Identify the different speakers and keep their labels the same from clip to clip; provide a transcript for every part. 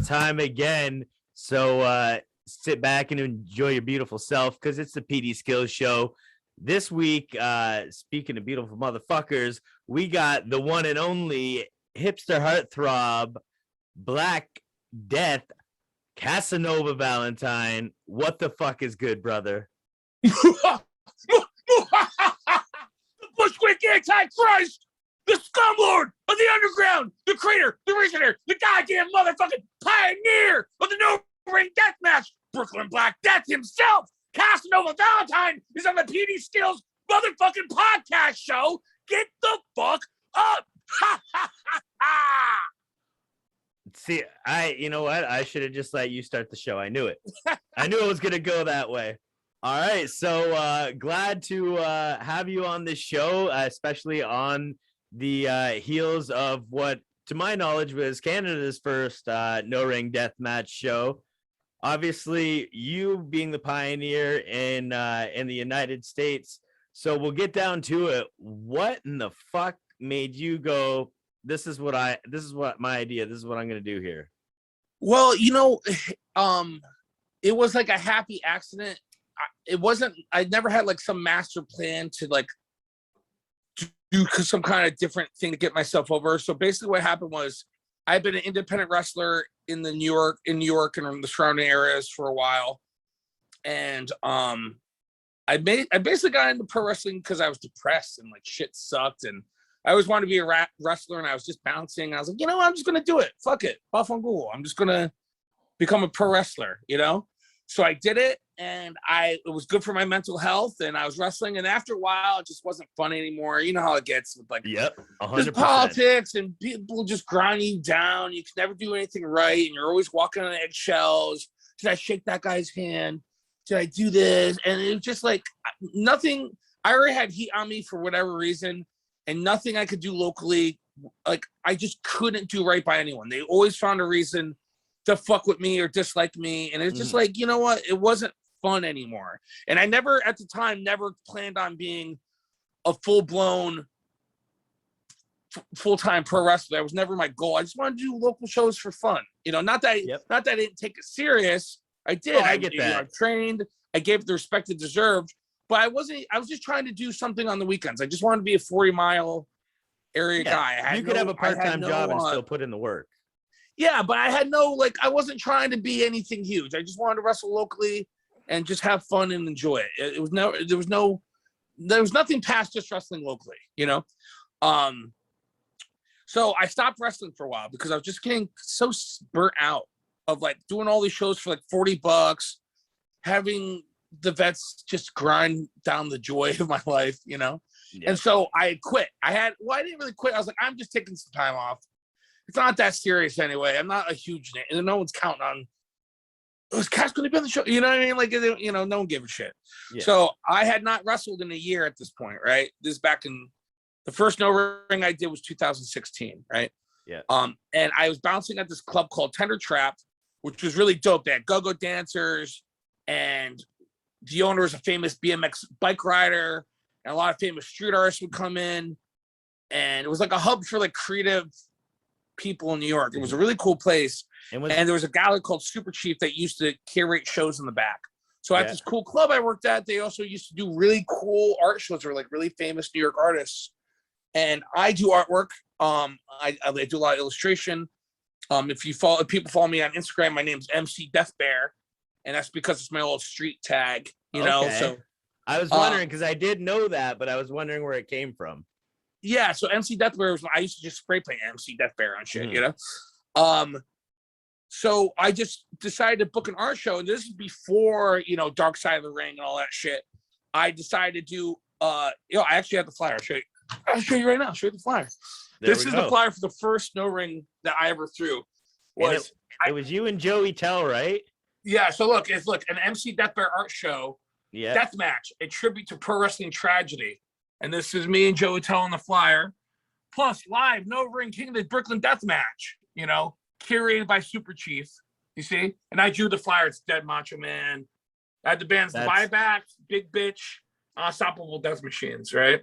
Speaker 1: time again. So sit back and enjoy your beautiful self because it's the PD Skillz Show. This week, speaking of beautiful motherfuckers, we got the one and only hipster heartthrob, Black Death, Casanova Valentine. What the fuck is good, brother?
Speaker 2: The Bushwick Antichrist, the scumlord of the underground, the creator, the originator, the goddamn motherfucking pioneer of the No Ring Deathmatch, Brooklyn Black Death himself, Casanova Valentine is on the PD Skillz motherfucking podcast show. Get the fuck up!
Speaker 1: See, you know what? I should have just let you start the show. I knew it. I knew it was gonna go that way. All right, so glad to have you on this show, especially on the heels of what, to my knowledge, was Canada's first No Ring Deathmatch show. Obviously, you being the pioneer in the United States. So we'll get down to it. What in the fuck made you go, this is what my idea, this is what I'm gonna do here?
Speaker 2: Well, it was like a happy accident. I never had like some master plan to like do some kind of different thing to get myself over. So basically what happened was I've been an independent wrestler in New York and in the surrounding areas for a while. And I basically got into pro wrestling because I was depressed and like shit sucked. And I always wanted to be a wrestler and I was just bouncing. I was like, I'm just going to do it. Fuck it. Buff on Google. I'm just going to become a pro wrestler, So I did it and it was good for my mental health and I was wrestling. And after a while, it just wasn't fun anymore. You know how it gets with like,
Speaker 1: yep, 100%.
Speaker 2: Politics and people just grind you down. You can never do anything right. And you're always walking on eggshells. Did I shake that guy's hand? Did I do this? And it was just like nothing. I already had heat on me for whatever reason and nothing I could do locally. Like I just couldn't do right by anyone. They always found a reason to fuck with me or dislike me. And it's just like, you know what? It wasn't fun anymore. And I never, at the time, planned on being a full-blown, full-time pro wrestler. That was never my goal. I just wanted to do local shows for fun. Not that I didn't take it serious. I did.
Speaker 1: Oh, I get that.
Speaker 2: I trained. I gave it the respect it deserved. But I was just trying to do something on the weekends. I just wanted to be a 40-mile area guy.
Speaker 1: You could have a part-time job and still put in the work.
Speaker 2: Yeah, but I had I wasn't trying to be anything huge. I just wanted to wrestle locally and just have fun and enjoy it. There was nothing past just wrestling locally, So I stopped wrestling for a while because I was just getting so burnt out of like doing all these shows for like $40, having the vets just grind down the joy of my life, Yeah. And so I quit. I didn't really quit. I was like, I'm just taking some time off. It's not that serious anyway. I'm not a huge name. And no one's counting on, is Cass going to be on the show? You know what I mean? Like, no one gave a shit. Yeah. So I had not wrestled in a year at this point, right? This is back in, the first No Ring I did was 2016, right?
Speaker 1: Yeah.
Speaker 2: And I was bouncing at this club called Tender Trap, which was really dope. They had go-go dancers, and the owner was a famous BMX bike rider, and a lot of famous street artists would come in. And it was like a hub for like creative people in New York. It was a really cool place. And there was a gallery called Super Chief that used to curate shows in the back. So at this cool club I worked at, they also used to do really cool art shows for like really famous New York artists. And I do artwork. I do a lot of illustration. If people follow me on Instagram, my name's MC Death Bear, and that's because it's my old street tag, know. So
Speaker 1: I was wondering because I did know that, but I was wondering where it came from.
Speaker 2: Yeah, so MC Death Bear was, I used to just spray paint MC Death Bear on shit, So I just decided to book an art show, and this is before, Dark Side of the Ring and all that shit. I decided to do, I actually have the flyer. I'll show you right now. I'll show you the flyer. This is the flyer for the first No Ring that I ever threw.
Speaker 1: It was you and Joey Tell, right?
Speaker 2: Yeah, so look, it's an MC Death Bear art show, Deathmatch, a tribute to pro wrestling tragedy. And this is me and Joey Tell on the flyer. Plus, live, No Ring King of the Brooklyn Deathmatch, curated by Super Chief. You see? And I drew the flyer. It's Dead Macho Man. I had the bands The Buyback, Big Bitch, Unstoppable Death Machines, right?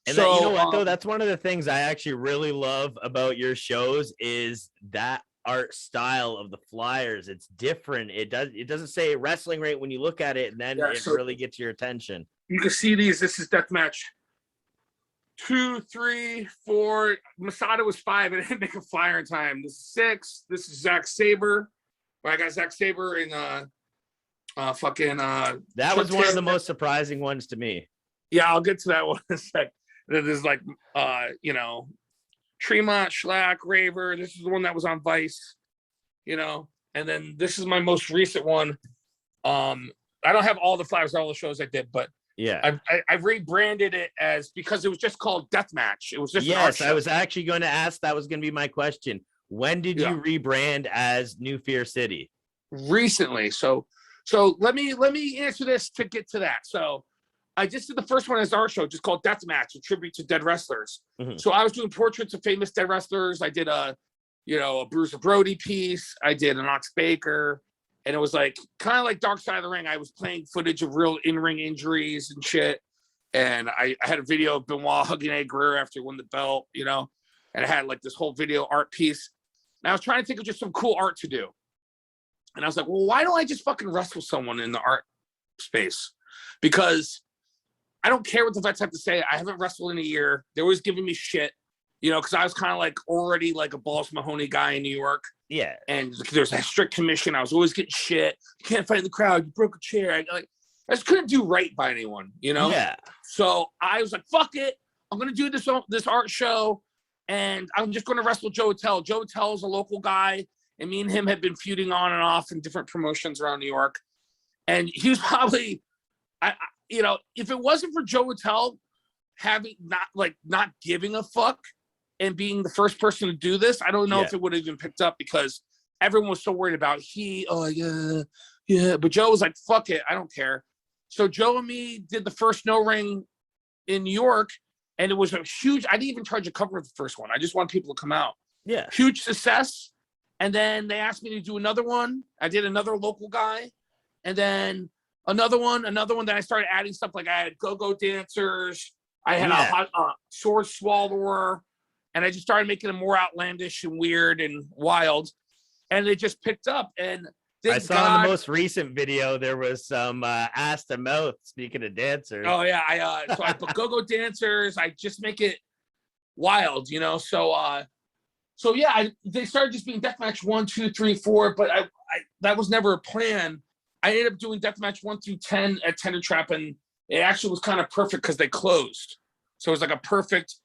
Speaker 1: And so, you know what, though? That's one of the things I actually really love about your shows is that art style of the flyers. It's different. It doesn't say wrestling rate when you look at it, and then it really gets your attention.
Speaker 2: You can see these. This is deathmatch 2, 3, 4. Masada was 5. I didn't make a flyer in time. This is 6. This is Zack Sabre. I got Zack Sabre in
Speaker 1: that was one of the most surprising ones to me.
Speaker 2: Yeah, I'll get to that one in a sec. There's like Tremont, Schlack, Raver. This is the one that was on Vice, and then this is my most recent one. I don't have all the flyers, all the shows I did, but
Speaker 1: yeah,
Speaker 2: I rebranded it as, because it was just called Deathmatch. It was just
Speaker 1: yes. I was actually going to ask. That was going to be my question. When did you rebrand as New Fear City?
Speaker 2: Recently. So let me answer this to get to that. So I just did the first one as our show, just called Deathmatch, a tribute to dead wrestlers. Mm-hmm. So I was doing portraits of famous dead wrestlers. I did a Bruiser Brody piece. I did an Ox Baker. And it was like kind of like Dark Side of the Ring. I was playing footage of real in-ring injuries and shit. And I had a video of Benoit hugging Eddie Guerrero after he won the belt, and I had like this whole video art piece. And I was trying to think of just some cool art to do. And I was like, well, why don't I just fucking wrestle someone in the art space? Because I don't care what the vets have to say. I haven't wrestled in a year. They're always giving me shit, because I was kind of like already like a Balls Mahoney guy in New York.
Speaker 1: Yeah.
Speaker 2: And there's a strict commission. I was always getting shit. You can't fight in the crowd. You broke a chair. I just couldn't do right by anyone,
Speaker 1: Yeah.
Speaker 2: So I was like, fuck it. I'm going to do this art show. And I'm just going to wrestle Joe Attell. Joe Attell is a local guy. And me and him have been feuding on and off in different promotions around New York. And he was probably, if it wasn't for Joe Attell not giving a fuck and being the first person to do this, I don't know if it would have even picked up, because everyone was so worried about but Joe was like, fuck it, I don't care. So Joe and me did the first no ring in New York, and it was a huge, I didn't even charge a cover of the first one. I just wanted people to come out.
Speaker 1: Yeah.
Speaker 2: Huge success. And then they asked me to do another one. I did another local guy, and then another one. Then I started adding stuff, like I had go-go dancers. I had a sword swallower. And I just started making them more outlandish and weird and wild. And it just picked up. And
Speaker 1: I saw in the most recent video, there was some ass to mouth, speaking of dancers.
Speaker 2: Oh, yeah. I put go-go dancers. I just make it wild, So yeah, they started just being Deathmatch 1, 2, 3, 4. But I that was never a plan. I ended up doing Deathmatch 1 through 10 at Tender Trap. And it actually was kind of perfect because they closed. So it was like a perfect...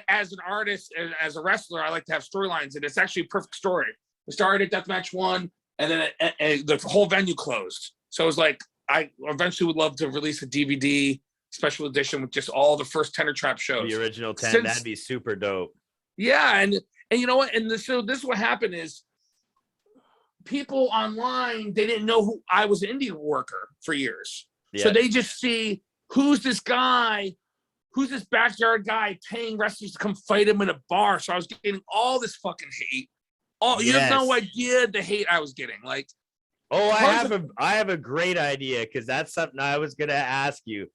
Speaker 2: As an artist and as a wrestler, I like to have storylines, and it's actually a perfect story. We started at Deathmatch 1, and then the whole venue closed. So it was like, I eventually would love to release a DVD special edition with just all the first Tender Trap shows.
Speaker 1: The original 10, that'd be super dope.
Speaker 2: Yeah, and you know what? And so this is what happened is, people online, they didn't know who I was, an indie worker for years. Yeah. So they just see, who's this guy? Who's this backyard guy paying wrestlers to come fight him in a bar? So I was getting all this fucking hate. You have no idea the hate I was getting. Like,
Speaker 1: I have a great idea, because that's something I was gonna ask you.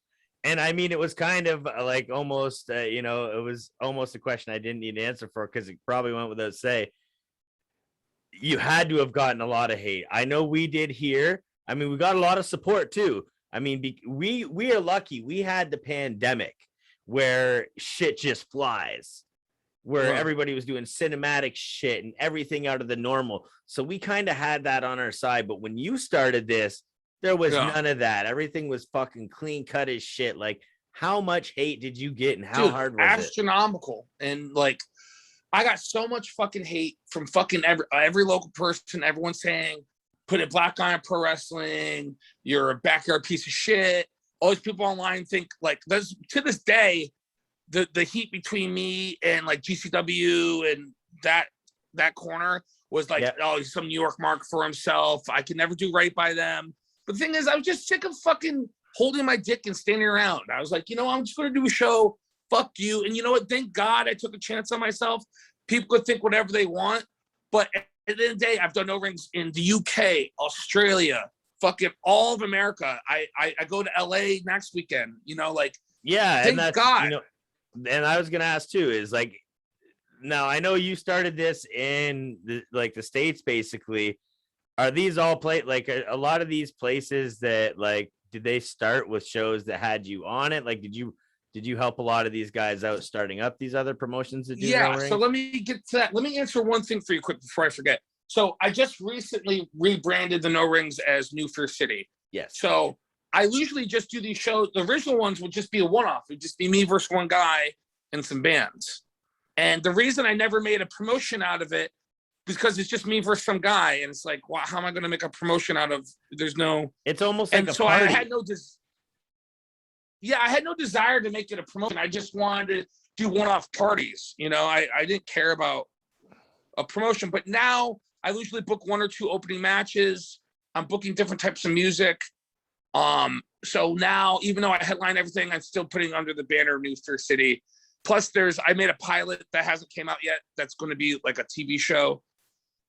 Speaker 1: And I mean, it was kind of like almost, it was almost a question I didn't need to answer for, because it probably went without say. You had to have gotten a lot of hate. I know we did here. I mean, we got a lot of support too. I mean, we are lucky. We had the pandemic, where shit just flies, where everybody was doing cinematic shit and everything out of the normal. So we kind of had that on our side. But when you started this, there was none of that. Everything was fucking clean cut as shit. Like, how much hate did you get, and how hard was it?
Speaker 2: Astronomical. And like, I got so much fucking hate from fucking every local person. Everyone saying, put a black guy in pro wrestling, you're a backyard piece of shit. All these people online think, like, there's, to this day, the heat between me and like GCW and that corner was like, oh, he's some New York mark for himself. I can never do right by them. But the thing is, I was just sick of fucking holding my dick and standing around. I was like, I'm just going to do a show. Fuck you. And you know what? Thank God I took a chance on myself. People could think whatever they want. But at the end of the day, I've done no rings in the UK, Australia, fucking all of America. I go to LA next weekend,
Speaker 1: Yeah,
Speaker 2: thank
Speaker 1: and that's
Speaker 2: God.
Speaker 1: and I was gonna ask too, is like, now I know you started this in the States basically. Are these all like a lot of these places that like, did they start with shows that had you on it? Like, did you help a lot of these guys out starting up these other promotions that do
Speaker 2: Yeah.
Speaker 1: no
Speaker 2: So
Speaker 1: ring?
Speaker 2: let me get to that. Let me answer one thing for you quick before I forget. So I just recently rebranded the No Rings as New Fear City.
Speaker 1: Yes.
Speaker 2: So I usually just do these shows. The original ones would just be a one-off. It'd just be me versus one guy and some bands. And the reason I never made a promotion out of it because it's just me versus some guy, and it's like, wow, how am I going to make a promotion out of? There's no.
Speaker 1: It's almost like
Speaker 2: and
Speaker 1: a
Speaker 2: so
Speaker 1: party.
Speaker 2: I had no. I had no desire to make it a promotion. I just wanted to do one-off parties. You know, I didn't care about a promotion. But now I usually book 1 or 2 opening matches. I'm booking different types of music. So now, even though I headline everything, I'm still putting under the banner of New Fear City. Plus, I made a pilot that hasn't came out yet. That's going to be like a TV show.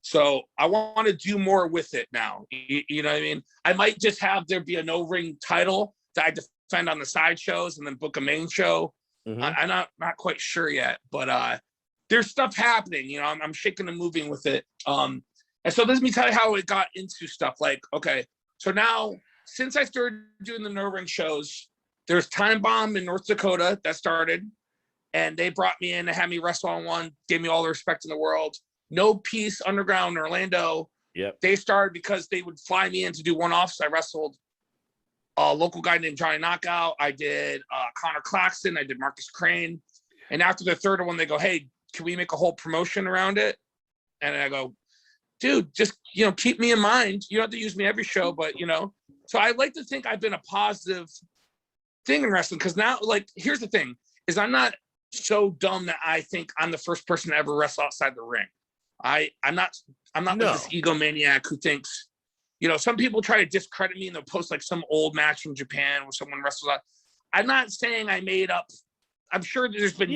Speaker 2: So I want to do more with it now. You know what I mean? I might just have there be a no ring title that I defend on the side shows and then book a main show.
Speaker 1: Mhm.
Speaker 2: I'm not quite sure yet, but there's stuff happening. You know, I'm shaking and moving with it. And so let me tell you how it got into stuff. Like, okay, so now since I started doing the no ring shows, there's Time Bomb in North Dakota that started, and they brought me in to have me wrestle on one, gave me all the respect in the world. No Peace Underground in Orlando.
Speaker 1: Yep.
Speaker 2: They started because they would fly me in to do one-offs. I wrestled a local guy named Johnny Knockout. I did Connor Claxton. I did Marcus Crane. And after the third one, they go, hey, can we make a whole promotion around it? And I go, dude, just, you know, keep me in mind. You don't have to use me every show, but, you know. So I like to think I've been a positive thing in wrestling because now, like, here's the thing, is I'm not so dumb that I think I'm the first person to ever wrestle outside the ring. I'm not like this egomaniac who thinks, you know, some people try to discredit me and they'll post like some old match from Japan where someone wrestles out. I'm not saying I made up. I'm sure there's been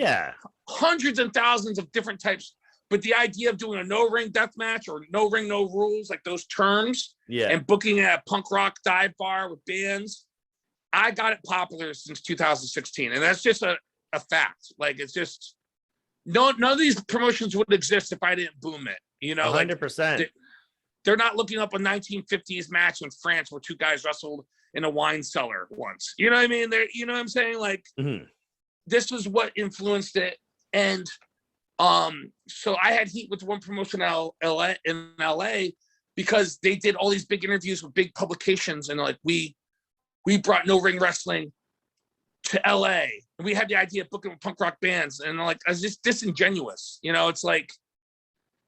Speaker 2: hundreds and thousands of different types, but the idea of doing a no ring death match or no ring, no rules, like those terms, and booking a punk rock dive bar with bands, I got it popular since 2016. And that's just a fact. Like, it's just, none of these promotions would exist if I didn't boom it. You know,
Speaker 1: 100%.
Speaker 2: Like, they're not looking up a 1950s match in France where 2 guys wrestled in a wine cellar once. You know what I mean? You know what I'm saying? Like, this is what influenced it. And so I had heat with one promotion in LA because they did all these big interviews with big publications, and like we brought no ring wrestling to LA. And we had the idea of booking with punk rock bands, and like I was just disingenuous. You know, it's like,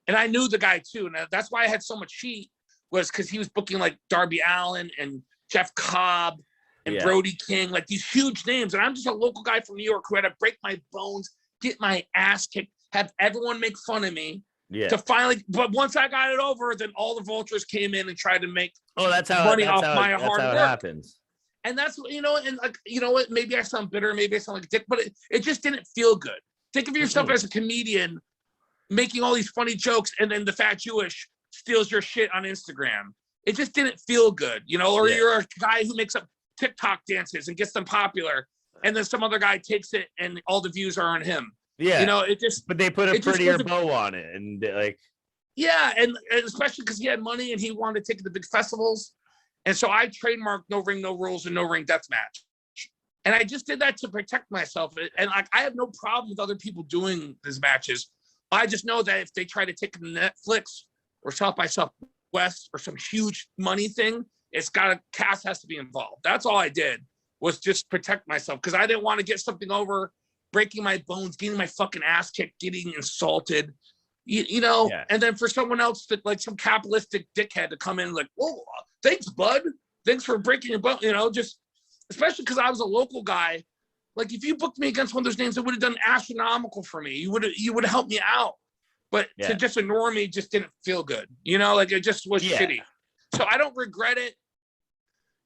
Speaker 2: and I knew the guy too, and that's why I had so much heat, was because he was booking like Darby Allin and Jeff Cobb and Brody King, like these huge names, and I'm just a local guy from New York who had to break my bones, get my ass kicked, have everyone make fun of me, to finally. But once I got it over, then all the vultures came in and tried to make money off my hard work. Happens. And that's, you know, and like, you know what, maybe I sound bitter, maybe I sound like a dick, but it just didn't feel good. Think of yourself as a comedian making all these funny jokes, and then the fat Jewish steals your shit on Instagram. It just didn't feel good, you know, or you're a guy who makes up TikTok dances and gets them popular, and then some other guy takes it and all the views are on him. Yeah. You know, it just,
Speaker 1: but they put a prettier bow on it, and like,
Speaker 2: and especially because he had money and he wanted to take it to big festivals. And so I trademarked no ring, no rules, and no ring deathmatch. And I just did that to protect myself. And like, I have no problem with other people doing these matches. I just know that if they try to take it to Netflix or South by Southwest or some huge money thing, cast has to be involved. That's all I did, was just protect myself, because I didn't want to get something over, breaking my bones, getting my fucking ass kicked, getting insulted, you know, and then for someone else to, like, some capitalistic dickhead to come in like, whoa, thanks, bud. Thanks for breaking your bone, you know, just, especially because I was a local guy. Like, if you booked me against one of those names, it would have done astronomical for me. You would have helped me out. But to just ignore me just didn't feel good. You know, like, it just was shitty. So I don't regret it.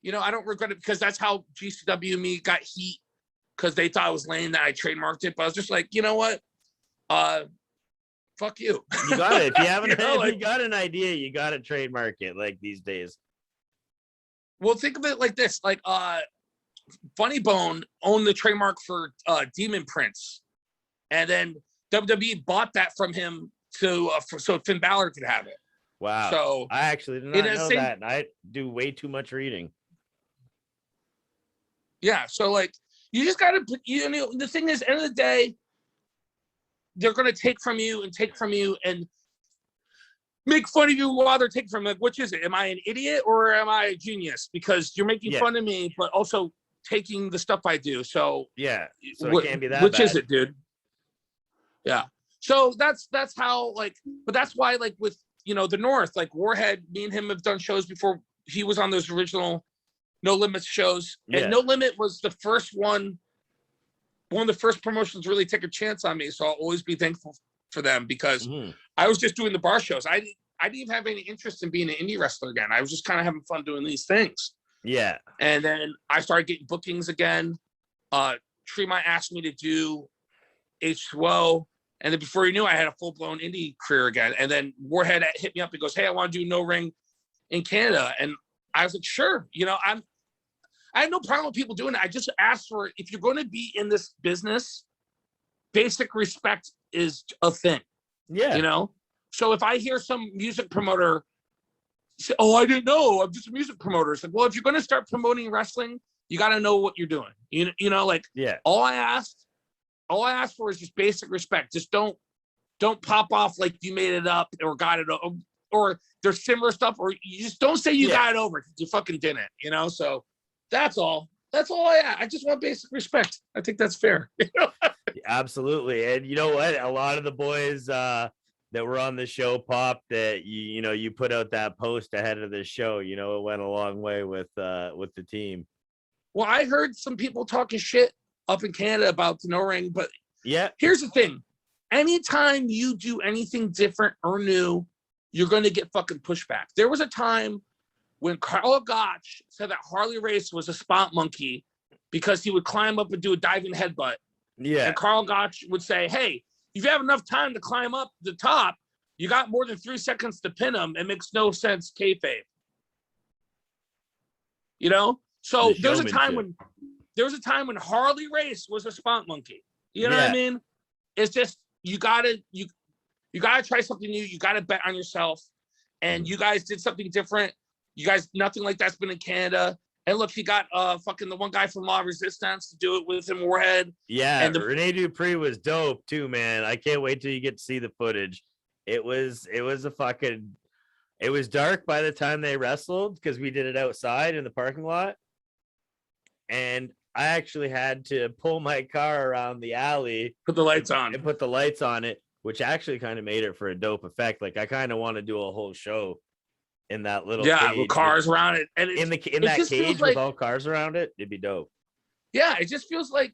Speaker 2: You know, I don't regret it, because that's how GCW and me got heat, because they thought I was lame that I trademarked it. But I was just like, you know what? Fuck you.
Speaker 1: You got it. If you haven't, if you got an idea, you got to trademark it, like, these days.
Speaker 2: Well, think of it like this. Like, Funny Bone owned the trademark for Demon Prince. And then WWE bought that from him so Finn Balor could have it.
Speaker 1: Wow.
Speaker 2: So
Speaker 1: I actually did not know that. And I do way too much reading.
Speaker 2: Yeah. So like, you just got to, the thing is, end of the day, they're going to take from you and make fun of you while they're taking from, like, which is it? Am I an idiot or am I a genius? Because you're making fun of me, but also taking the stuff I do. So
Speaker 1: yeah, so it can't be that
Speaker 2: which
Speaker 1: bad.
Speaker 2: is it, dude? Yeah. So that's how, like, but that's why, like, with, the North, like Warhead, me and him have done shows before. He was on those original No Limits shows.
Speaker 1: Yeah.
Speaker 2: And No Limit was the first one of the first promotions to really take a chance on me. So I'll always be thankful for them, because I was just doing the bar shows. I didn't even have any interest in being an indie wrestler again. I was just kind of having fun doing these things.
Speaker 1: Yeah.
Speaker 2: And then I started getting bookings again. Tremont asked me to do H2O. And then before you knew, I had a full-blown indie career again. And then Warhead hit me up and goes, hey, I want to do No Ring in Canada. And I was like, sure. I have no problem with people doing it. I just asked for, if you're going to be in this business, basic respect is a thing.
Speaker 1: Yeah.
Speaker 2: So if I hear some music promoter say, oh, I didn't know, I'm just a music promoter. It's like, well, if you're going to start promoting wrestling, you got to know what you're doing. Like,
Speaker 1: yeah.
Speaker 2: All I asked for is just basic respect. Just don't pop off like you made it up or got it, or there's similar stuff, or you just don't say you got it over. You fucking didn't, So that's all. That's all I just want basic respect. I think that's fair.
Speaker 1: Absolutely. And you know what? A lot of the boys that were on the show, Pop, that you put out that post ahead of the show, it went a long way with the team.
Speaker 2: Well, I heard some people talking shit up in Canada about the No Ring, but here's the thing. Anytime you do anything different or new, you're going to get fucking pushback. There was a time when Carl Gotch said that Harley Race was a spot monkey because he would climb up and do a diving headbutt.
Speaker 1: Yeah.
Speaker 2: And Carl Gotch would say, hey, if you have enough time to climb up the top, you got more than 3 seconds to pin him. It makes no sense, kayfabe. So there was a time when Harley Race was a spot monkey. You know what I mean? It's just, you gotta try something new. You gotta bet on yourself. And you guys did something different. You guys, nothing like that's been in Canada. And look, he got fucking the one guy from Law Resistance to do it with him, Warhead.
Speaker 1: Yeah, and Rene Dupree was dope too, man. I can't wait till you get to see the footage. It was dark by the time they wrestled because we did it outside in the parking lot. And I actually had to pull my car around the alley,
Speaker 2: put the lights on,
Speaker 1: and put the lights on it, which actually kind of made it for a dope effect. Like I kind of want to do a whole show in that little cage
Speaker 2: with cars around it, and
Speaker 1: in that cage with all cars around it. It'd be dope.
Speaker 2: Yeah, it just feels like,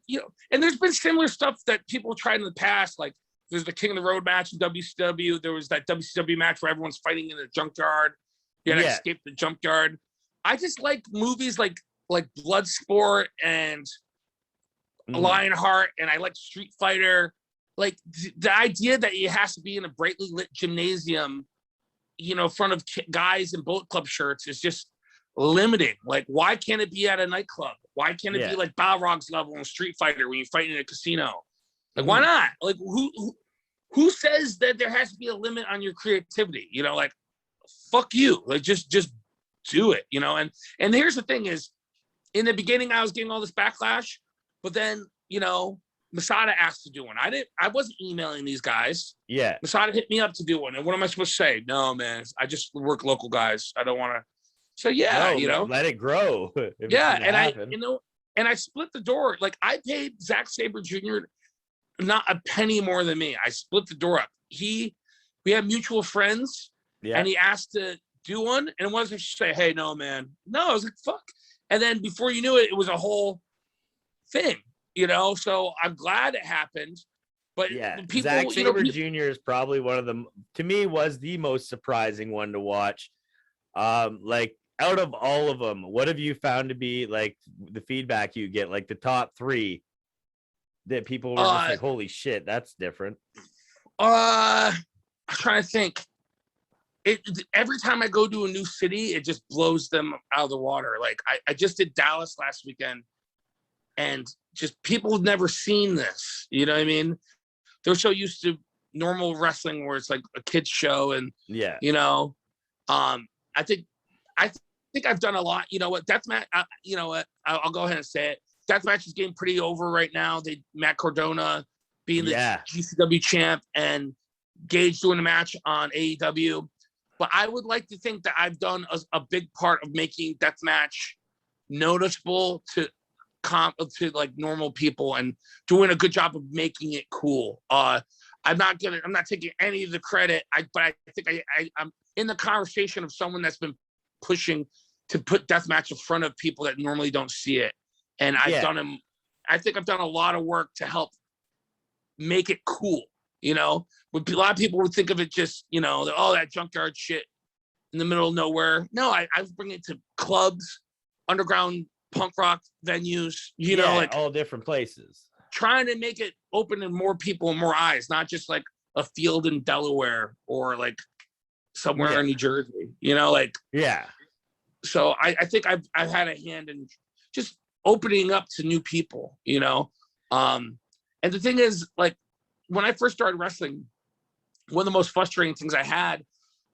Speaker 2: and there's been similar stuff that people tried in the past. Like there's the King of the Road match in WCW. There was that WCW match where everyone's fighting in the junkyard. You had to escape the junkyard. I just like movies like Bloodsport and Lionheart, and I like Street Fighter. Like the idea that it has to be in a brightly lit gymnasium, in front of guys in Bullet Club shirts is just limiting. Like, why can't it be at a nightclub? Why can't it be like Balrog's level in Street Fighter when you fight in a casino? Like, why not? Like, who says that there has to be a limit on your creativity? Like, fuck you. Like, just do it. And here's the thing is, in the beginning, I was getting all this backlash, but then, Masada asked to do one. I wasn't emailing these guys.
Speaker 1: Yeah.
Speaker 2: Masada hit me up to do one. And what am I supposed to say? No, man, I just work local guys. I don't want to. So
Speaker 1: let it grow.
Speaker 2: And I split the door. Like I paid Zack Sabre Jr. not a penny more than me. I split the door up. We had mutual friends, and he asked to do one. And it wasn't just say, hey, no, man. No, I was like, fuck. And then before you knew it, it was a whole thing. So I'm glad it happened. But people,
Speaker 1: Zack Sabre Jr. is probably one of them, to me, was the most surprising one to watch. Like out of all of them, what have you found to be like the feedback you get, like the top 3 that people were just like, holy shit, that's different?
Speaker 2: I'm trying to think. Every time I go to a new city, it just blows them out of the water. Like I just did Dallas last weekend, and just people have never seen this. You know what I mean? they're so used to normal wrestling where it's like a kid's show, and
Speaker 1: Yeah.
Speaker 2: you know, I think I've done a lot. You know what? Deathmatch. You know what? I'll go ahead and say it. Deathmatch is getting pretty over right now. Matt Cardona being the GCW champ and Gage doing the match on AEW. But I would like to think that I've done a big part of making Deathmatch noticeable to like normal people and doing a good job of making it cool. I'm not taking any of the credit. But I think I'm in the conversation of someone that's been pushing to put Deathmatch in front of people that normally don't see it. And I think I've done a lot of work to help make it cool. You know, a lot of people would think of it just, you know, that junkyard shit in the middle of nowhere. No, I bring it to clubs, underground punk rock venues, you know, like
Speaker 1: all different places.
Speaker 2: Trying to make it open to more people and more eyes, not just like a field in Delaware or like somewhere in New Jersey, you know, like So I think I've had a hand in just opening up to new people, you know. And the thing is, like, when I first started wrestling, one of the most frustrating things I had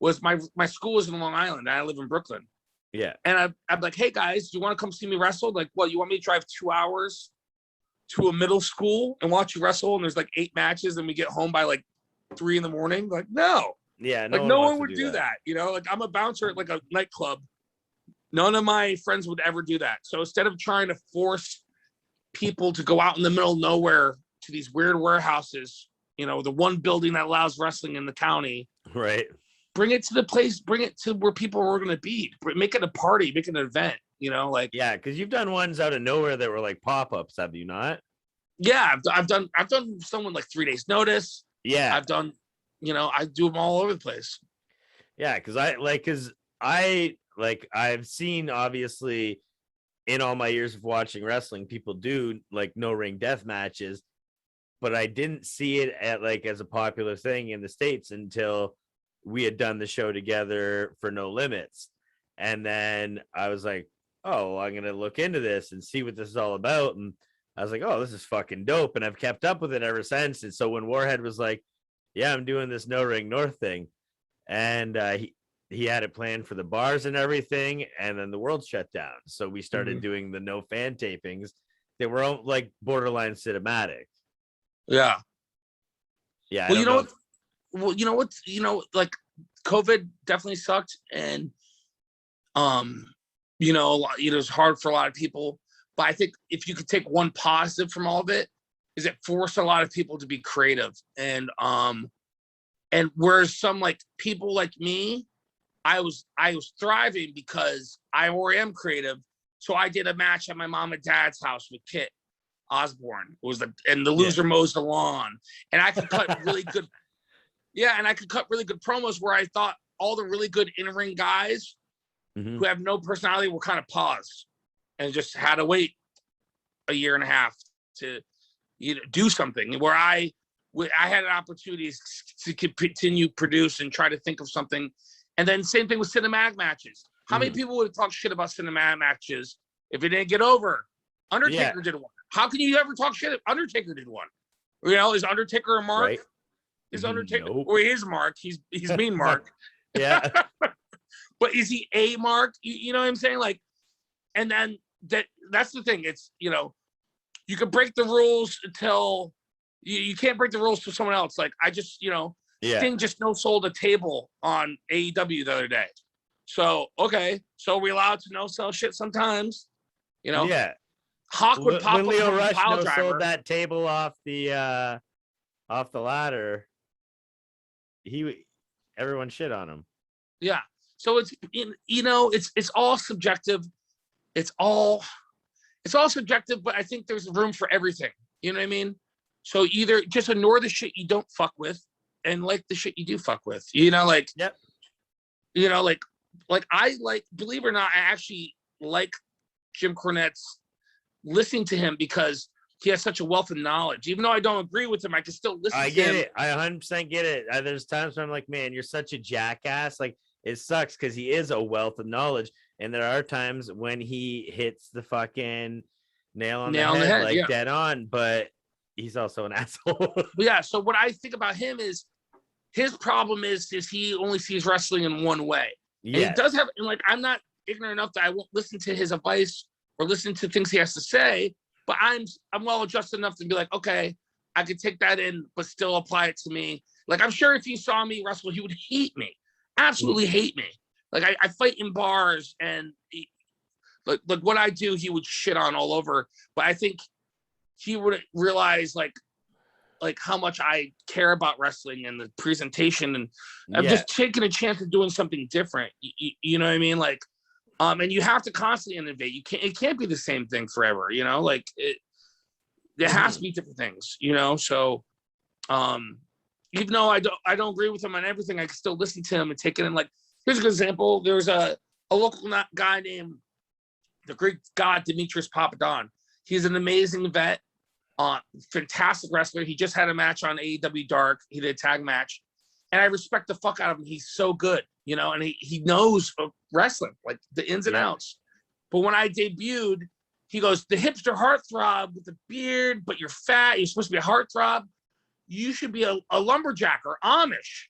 Speaker 2: was my school was in Long Island and I live in Brooklyn.
Speaker 1: Yeah.
Speaker 2: And I'm like, hey guys, do you want to come see me wrestle? Like, well, you want me to drive 2 hours to a middle school and watch you wrestle? And there's like 8 matches and we get home by like 3 a.m. Like, no.
Speaker 1: Yeah.
Speaker 2: Like no one would do that. You know, like I'm a bouncer at like a nightclub. None of my friends would ever do that. So instead of trying to force people to go out in the middle of nowhere to these weird warehouses, you know, the one building that allows wrestling in the county,
Speaker 1: right?
Speaker 2: Bring it to the place, bring it to where people are going to be, make it a party, make it an event, you know, like.
Speaker 1: Yeah. Cause you've done ones out of nowhere that were like pop-ups, have you not?
Speaker 2: Yeah. I've done someone like 3 days notice.
Speaker 1: Yeah.
Speaker 2: I've done, you know, I do them all over the place.
Speaker 1: Yeah. Cause I've seen, obviously, in all my years of watching wrestling, people do like no ring death matches, but I didn't see it as a popular thing in the States until we had done the show together for No Limits. And then I was like, oh, I'm going to look into this and see what this is all about. And I was like, oh, this is fucking dope. And I've kept up with it ever since. And so when Warhead was like, yeah, I'm doing this No Ring North thing. And he had it planned for the bars and everything, and then the world shut down. So we started doing the no fan tapings that were like borderline cinematic.
Speaker 2: Yeah.
Speaker 1: Yeah.
Speaker 2: Well, you know what, like COVID definitely sucked, and you know, it was hard for a lot of people. But I think if you could take one positive from all of it, is it forced a lot of people to be creative, and whereas some like people like me, I was thriving because I already am creative. So I did a match at my mom and dad's house with Kit Osborne. It was and the loser mows the lawn. And I could cut really good. Yeah, and I could cut really good promos where I thought all the really good in-ring guys who have no personality were kind of paused and just had to wait a year and a half to do something. Where I had an opportunity to continue produce and try to think of something. And then same thing with cinematic matches. How many people would have talked shit about cinematic matches if it didn't get over? Undertaker did one. How can you ever talk shit if Undertaker did one? You know, is Undertaker a mark? Right. Is Undertaker or is Mark? He's mean Mark.
Speaker 1: Yeah.
Speaker 2: But is he a mark? You know what I'm saying? Like, and then that's the thing. It's, you know, you can break the rules until you can't break the rules to someone else. Like I just, you know, Sting just no-sold a table on AEW the other day. So, okay. So we allowed to no-sell shit sometimes, you know?
Speaker 1: Yeah.
Speaker 2: Hawk would pop
Speaker 1: when
Speaker 2: up
Speaker 1: Leo
Speaker 2: from
Speaker 1: Rush
Speaker 2: pile
Speaker 1: no-sold
Speaker 2: driver.
Speaker 1: that table off the ladder, everyone shit on him.
Speaker 2: Yeah. So it's, you know, it's all subjective. It's all subjective, but I think there's room for everything. You know what I mean? So either just ignore the shit you don't fuck with and like the shit you do fuck with, you know, like, you know, like I like, believe it or not, I actually like Jim Cornette's listening to him because he has such a wealth of knowledge. Even though I don't agree with him, I can still listen to him.
Speaker 1: I get it. I 100% get it. There's times where I'm like, man, you're such a jackass. Like, it sucks because he is a wealth of knowledge. And there are times when he hits the fucking nail on the head, like dead on. But he's also an asshole.
Speaker 2: But yeah, so what I think about him is his problem is he only sees wrestling in one way. And he does have, and like, I'm not ignorant enough that I won't listen to his advice or listen to things he has to say, but I'm well adjusted enough to be like, okay, I could take that in, but still apply it to me. Like, I'm sure if he saw me wrestle, he would hate me, absolutely hate me. Like, I fight in bars, and like what I do, he would shit on all over. But I think he would realize like how much I care about wrestling and the presentation, and I'm just taking a chance of doing something different. You know what I mean? Like, and you have to constantly innovate. It can't be the same thing forever. You know, like there has to be different things. You know, so even though I don't agree with him on everything, I can still listen to him and take it in. Like, here's a good example. There's a local guy named the Greek god Demetrius Papadon. He's an amazing vet, fantastic wrestler. He just had a match on AEW Dark. He did a tag match, and I respect the fuck out of him. He's so good, you know, and he knows wrestling, like the ins and outs. But when I debuted, he goes, the hipster heartthrob with the beard, but you're fat. You're supposed to be a heartthrob. You should be a lumberjack or Amish.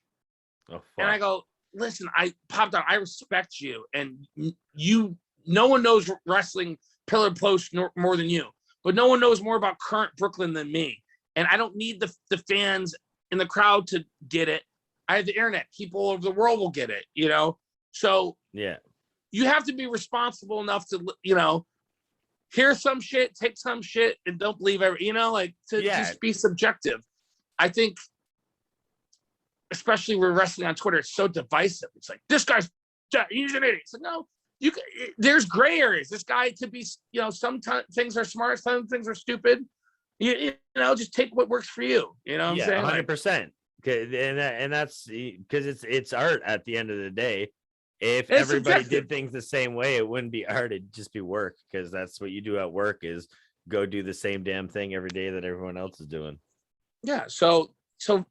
Speaker 2: Oh, and I go, listen, I popped out. I respect you, and no one knows wrestling pillar post more than you, but no one knows more about current Brooklyn than me. And I don't need the fans in the crowd to get it. I have the internet. People all over the world will get it, you know? So you have to be responsible enough to, you know, hear some shit, take some shit, and don't believe every, you know, like to just be subjective. I think, especially with wrestling on Twitter, it's so divisive. It's like, this guy's, he's an idiot. It's like, no, there's gray areas. This guy could be, you know, sometimes things are smart, some things are stupid. You know, just take what works for you. You know what I'm saying?
Speaker 1: 100%. And that's because it's art at the end of the day. If everybody did things the same way, it wouldn't be art, it'd just be work, because that's what you do at work, is go do the same damn thing every day that everyone else is doing. Yeah.
Speaker 2: So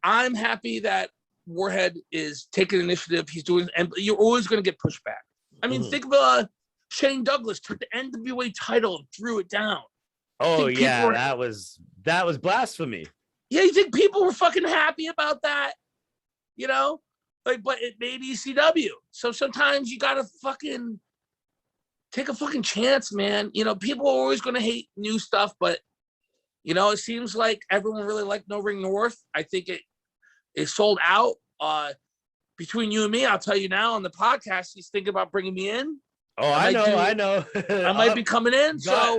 Speaker 2: I'm happy that Warhead is taking initiative. He's doing, and you're always going to get pushback. I mean, think of Shane Douglas took the NWA title and threw it down.
Speaker 1: Oh yeah, that was blasphemy.
Speaker 2: Yeah, you think people were fucking happy about that? You know, like, but it made ECW. So sometimes you gotta fucking take a fucking chance, man. You know, people are always gonna hate new stuff, but you know, it seems like everyone really liked No Ring North. I think it sold out. Between you and me, I'll tell you now on the podcast, he's thinking about bringing me in.
Speaker 1: Oh, I know.
Speaker 2: I might be coming in.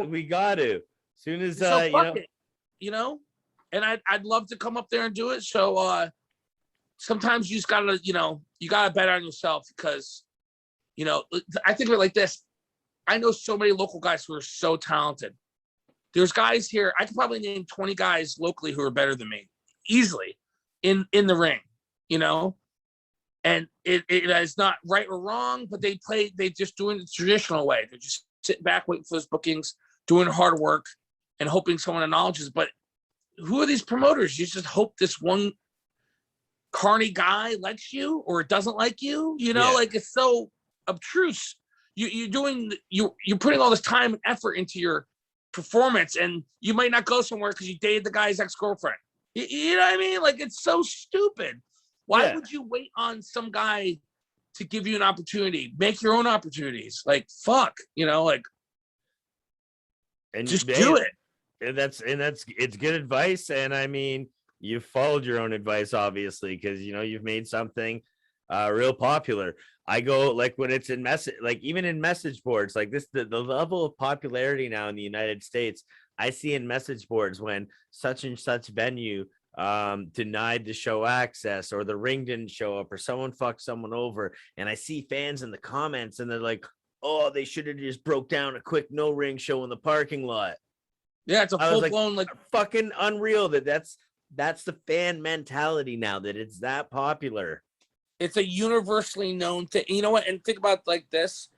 Speaker 1: We got to. As soon as
Speaker 2: you know, and I'd love to come up there and do it. So sometimes you just gotta, you know, you gotta bet on yourself, because, you know, I think of it like this. I know so many local guys who are so talented. There's guys here, I could probably name 20 guys locally who are better than me easily in the ring, you know. And it is not right or wrong, but they just doing the traditional way. They're just sitting back, waiting for those bookings, doing hard work, and hoping someone acknowledges. But who are these promoters? You just hope this one carny guy likes you or doesn't like you. You know, like, it's so obtruse. You're putting all this time and effort into your performance, and you might not go somewhere because you dated the guy's ex-girlfriend. You know what I mean? Like, it's so stupid. Why would you wait on some guy to give you an opportunity? Make your own opportunities. Like, fuck, you know, like, and just do it.
Speaker 1: And it's good advice. And I mean, you followed your own advice, obviously, because, you know, you've made something real popular. I go, like, when it's in message, like, even in message boards like this, the level of popularity now in the United States, I see in message boards when such and such venue denied the show access, or the ring didn't show up, or someone fucked someone over, and I see fans in the comments and they're like, oh, they should have just broke down a quick no ring show in the parking lot.
Speaker 2: Yeah, it's a full-blown, like,
Speaker 1: fucking unreal that's the fan mentality now, that it's that popular.
Speaker 2: It's a universally known thing. You know what? And think about like this.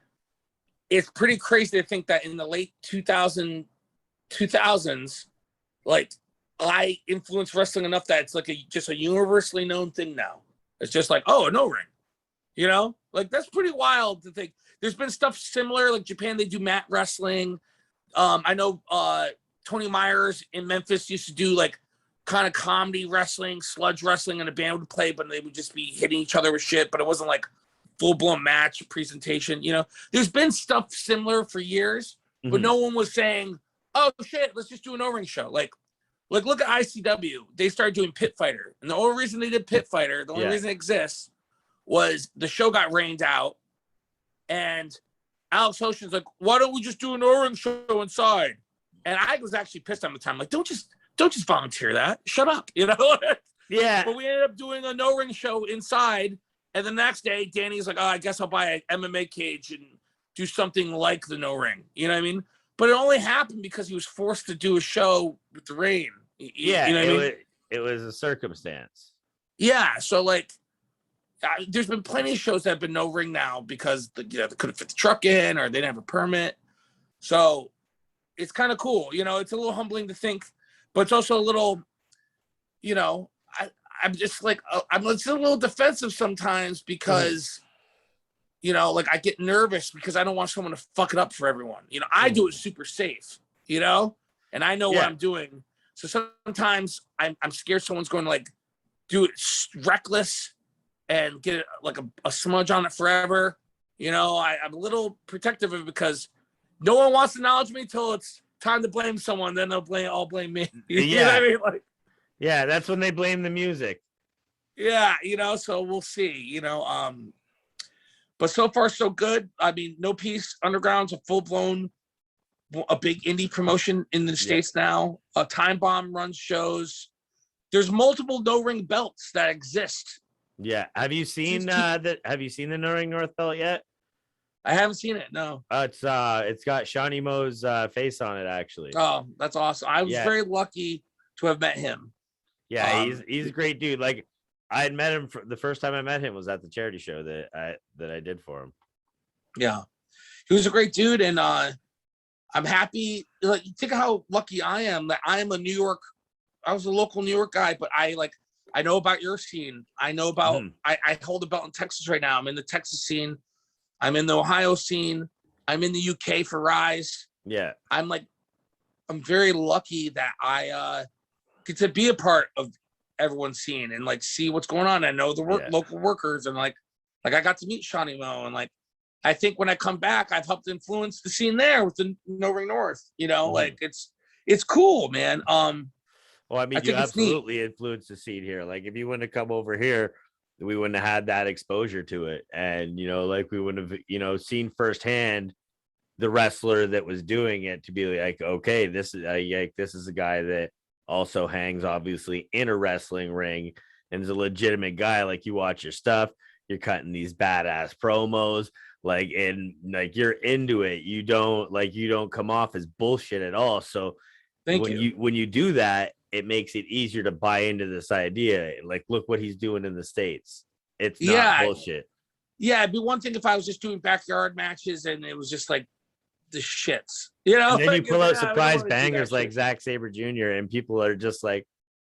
Speaker 2: It's pretty crazy to think that in the late 2000s, like, I influenced wrestling enough that it's like just a universally known thing now. It's just like, oh, no ring, you know, like, that's pretty wild to think. There's been stuff similar, like Japan, they do mat wrestling. I know Tony Myers in Memphis used to do like kind of comedy wrestling, sludge wrestling, and a band would play, but they would just be hitting each other with shit. But it wasn't like full-blown match presentation. You know, there's been stuff similar for years, but no one was saying, oh shit, let's just do an O-ring show. Like look at ICW. They started doing Pit Fighter. And the only reason they did Pit Fighter, the only reason it exists, was the show got rained out. And Alex Ocean's like, why don't we just do an O-ring show inside? And I was actually pissed at the time. Like, don't just volunteer that. Shut up, you know?
Speaker 1: Yeah.
Speaker 2: But we ended up doing a no-ring show inside. And the next day, Danny's like, oh, I guess I'll buy an MMA cage and do something like the no-ring. You know what I mean? But it only happened because he was forced to do a show with the rain.
Speaker 1: Yeah,
Speaker 2: you know what I mean?
Speaker 1: It was a circumstance.
Speaker 2: Yeah, so like, there's been plenty of shows that have been no ring now because they couldn't fit the truck in or they didn't have a permit. So it's kind of cool. You know, it's a little humbling to think, but it's also a little, you know, I'm just like, I'm just a little defensive sometimes because, you know, like I get nervous because I don't want someone to fuck it up for everyone. You know, I do it super safe, you know, and I know what I'm doing. So sometimes I'm scared someone's going to like do it reckless and get like a smudge on it forever. You know, I'm a little protective of it because no one wants to acknowledge me till it's time to blame someone. Then they'll all blame me. You know what I mean? Like,
Speaker 1: yeah, that's when they blame the music.
Speaker 2: Yeah, you know, so we'll see, you know. But so far so good. I mean, No Peace Underground's a full-blown, a big indie promotion in the States now. Time Bomb runs shows. There's multiple no-ring belts that exist.
Speaker 1: Yeah. Have you seen the No Ring North belt yet?
Speaker 2: I haven't seen it, no.
Speaker 1: It's got Shawnee Mo's face on it, actually.
Speaker 2: Oh, that's awesome. I was very lucky to have met him.
Speaker 1: Yeah, he's a great dude. Like, I had met him the first time I met him was at the charity show that I did for him. Yeah,
Speaker 2: he was a great dude, and I'm happy. Like, think of how lucky I am that I am a New York. I was a local New York guy, but I know about your scene. I know about. I hold a belt in Texas right now. I'm in the Texas scene. I'm in the Ohio scene. I'm in the UK for Rise.
Speaker 1: Yeah,
Speaker 2: I'm very lucky that I get to be a part of everyone's scene and like see what's going on. I know the local workers, and like I got to meet Shawnee Mo, and like I think when I come back, I've helped influence the scene there with the No Ring North. You know, like it's cool, man.
Speaker 1: Well, I mean, you absolutely influenced the scene here. Like, if you wouldn't have come over here, we wouldn't have had that exposure to it, and you know, like we wouldn't have, you know, seen firsthand the wrestler that was doing it to be like, okay, this is a guy that also hangs obviously in a wrestling ring and is a legitimate guy. Like, you watch your stuff, you're cutting these badass promos, like, and like you're into it. You don't come off as bullshit at all. So when you do that, it makes it easier to buy into this idea. Like, look what he's doing in the States. It's not bullshit.
Speaker 2: Yeah, it'd be one thing if I was just doing backyard matches and it was just like the shits, you know.
Speaker 1: And then you pull out surprise bangers like Zack Sabre Jr. and people are just like,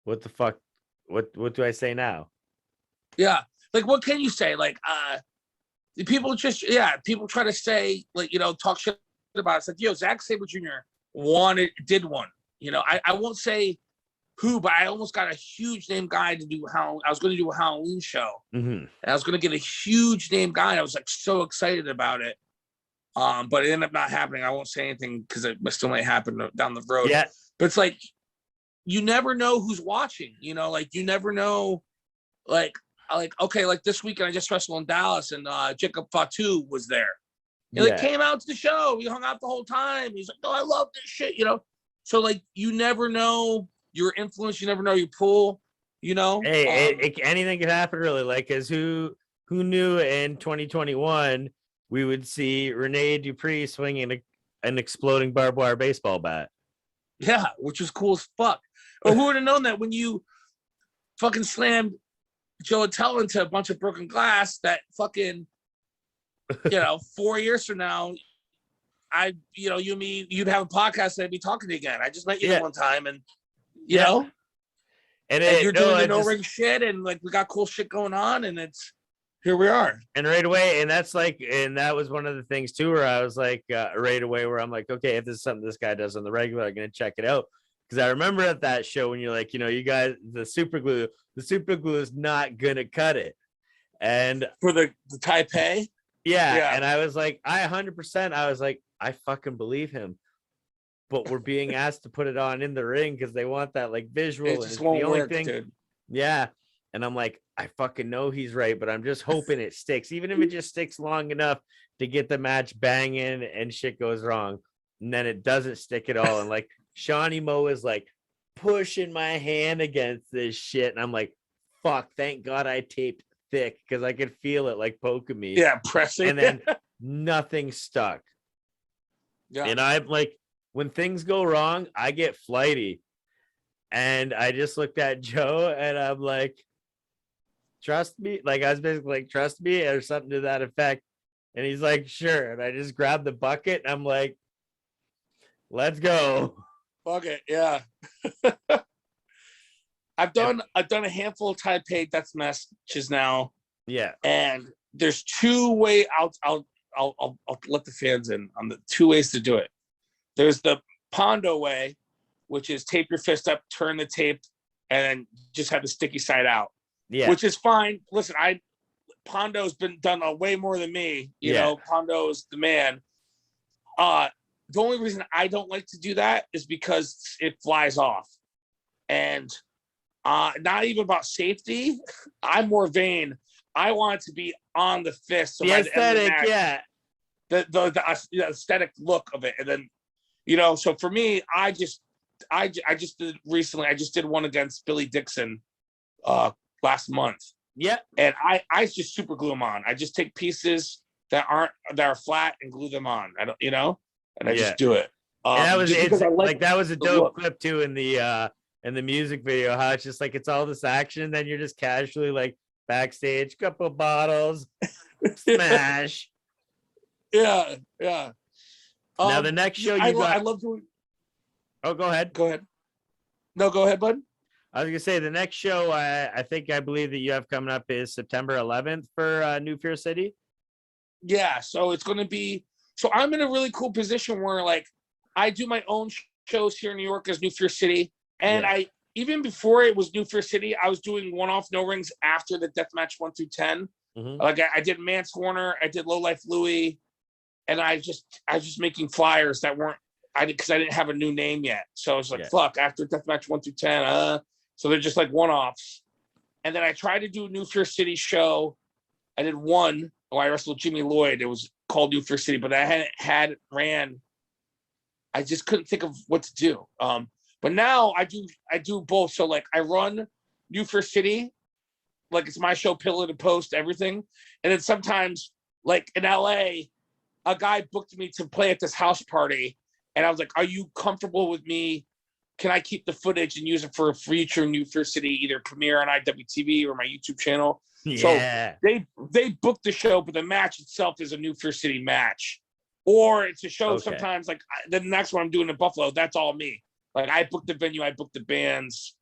Speaker 1: "What the fuck? What do I say now?"
Speaker 2: Yeah, like what can you say? Like, people try to say, like, you know, talk shit about it. It's like, yo, Zack Sabre Jr. did one. You know, I won't say who, but I almost got a huge name guy to do I was going to do a Halloween show, and I was going to get a huge name guy. And I was like so excited about it. But it ended up not happening. I won't say anything because it still might happen down the road.
Speaker 1: Yeah.
Speaker 2: But it's like, you never know who's watching, you know, like you never know, like, okay, like this weekend I just wrestled in Dallas and Jacob Fatu was there. He like came out to the show. We hung out the whole time. He's like, oh, I love this shit, you know? So like, you never know your influence. You never know your pull, you know?
Speaker 1: Hey, anything could happen really. Like, cause who knew in 2021, we would see Rene Dupree swinging an exploding barbed wire baseball bat.
Speaker 2: Yeah, which was cool as fuck. Or who would have known that when you fucking slammed Joe Attell into a bunch of broken glass, that fucking, you know, 4 years from now, you'd have a podcast and I'd be talking to you again. I just met you one time, and you know, and you're doing the no ring shit, and like we got cool shit going on, and here we are.
Speaker 1: And right away, and that was one of the things too, where I was like, right away, where I'm like, okay, if this is something this guy does on the regular, I'm gonna check it out because I remember at that show when you're like, you guys, the super glue is not gonna cut it. And
Speaker 2: for the Taipei.
Speaker 1: Yeah. And I was like, I 100%, I was like, I fucking believe him. But we're being asked to put it on in the ring because they want that like visual.
Speaker 2: It
Speaker 1: and
Speaker 2: just
Speaker 1: it's
Speaker 2: won't
Speaker 1: the only
Speaker 2: work,
Speaker 1: thing.
Speaker 2: dude.
Speaker 1: Yeah. And I'm like, I fucking know he's right, but I'm just hoping it sticks, even if it just sticks long enough to get the match banging and shit goes wrong. And then it doesn't stick at all. And like Shawnee Mo is like pushing my hand against this shit. And I'm like, fuck, thank God I taped thick because I could feel it like poking me.
Speaker 2: Yeah, pressing.
Speaker 1: And then nothing stuck.
Speaker 2: Yeah.
Speaker 1: And I'm like, when things go wrong, I get flighty. And I just looked at Joe and I'm like, trust me. Like I was basically like, trust me, or something to that effect. And he's like, sure. And I just grabbed the bucket and I'm like, let's go.
Speaker 2: Fuck it. Yeah. I've done a handful of Taipei death matches now.
Speaker 1: Yeah.
Speaker 2: And there's two ways. I'll let the fans in on the two ways to do it. There's the Pondo way, which is tape your fist up, turn the tape, and then just have the sticky side out.
Speaker 1: Yeah.
Speaker 2: Which is fine. Listen, Pondo's been done way more than me. You know, Pondo's the man. The only reason I don't like to do that is because it flies off. And not even about safety. I'm more vain. I want it to be on the fist. So
Speaker 1: the aesthetic,
Speaker 2: match, the aesthetic look of it. And then, so for me, I just did recently, I just did one against Billy Dixon last month.
Speaker 1: Yeah.
Speaker 2: And I just super glue them on. I just take pieces that are flat and glue them on. I don't, and I just do it.
Speaker 1: That was that was a dope clip too in the music video, how it's just like it's all this action, and then you're just casually like backstage, couple bottles, smash.
Speaker 2: Yeah.
Speaker 1: Now the next show I
Speaker 2: love doing.
Speaker 1: Oh, go ahead.
Speaker 2: No, go ahead, bud.
Speaker 1: I was gonna say the next show I believe that you have coming up is September 11th for New Fear City.
Speaker 2: Yeah, so it's gonna be. So I'm in a really cool position where like I do my own shows here in New York as New Fear City, and I even before it was New Fear City, I was doing one-off no rings after the Deathmatch 1 through 10.
Speaker 1: Mm-hmm.
Speaker 2: Like I did Mance Warner, I did Low Life Louie, and I was just making flyers that weren't because I didn't have a new name yet. So I was like, fuck, after Deathmatch 1 through 10, so they're just like one-offs. And then I tried to do a New Fear City show. I did one where I wrestled Jimmy Lloyd. It was called New Fear City, but I hadn't ran. I just couldn't think of what to do. But now I do both. So like I run New Fear City, like it's my show, pillar to post, everything. And then sometimes like in LA, a guy booked me to play at this house party. And I was like, are you comfortable with me? Can I keep the footage and use it for a future New Fear City, either premiere on IWTV or my YouTube channel?
Speaker 1: Yeah.
Speaker 2: So they booked the show, but the match itself is a New Fear City match. Or it's a show sometimes like the next one I'm doing in Buffalo, that's all me. Like I booked the venue, I booked the bands,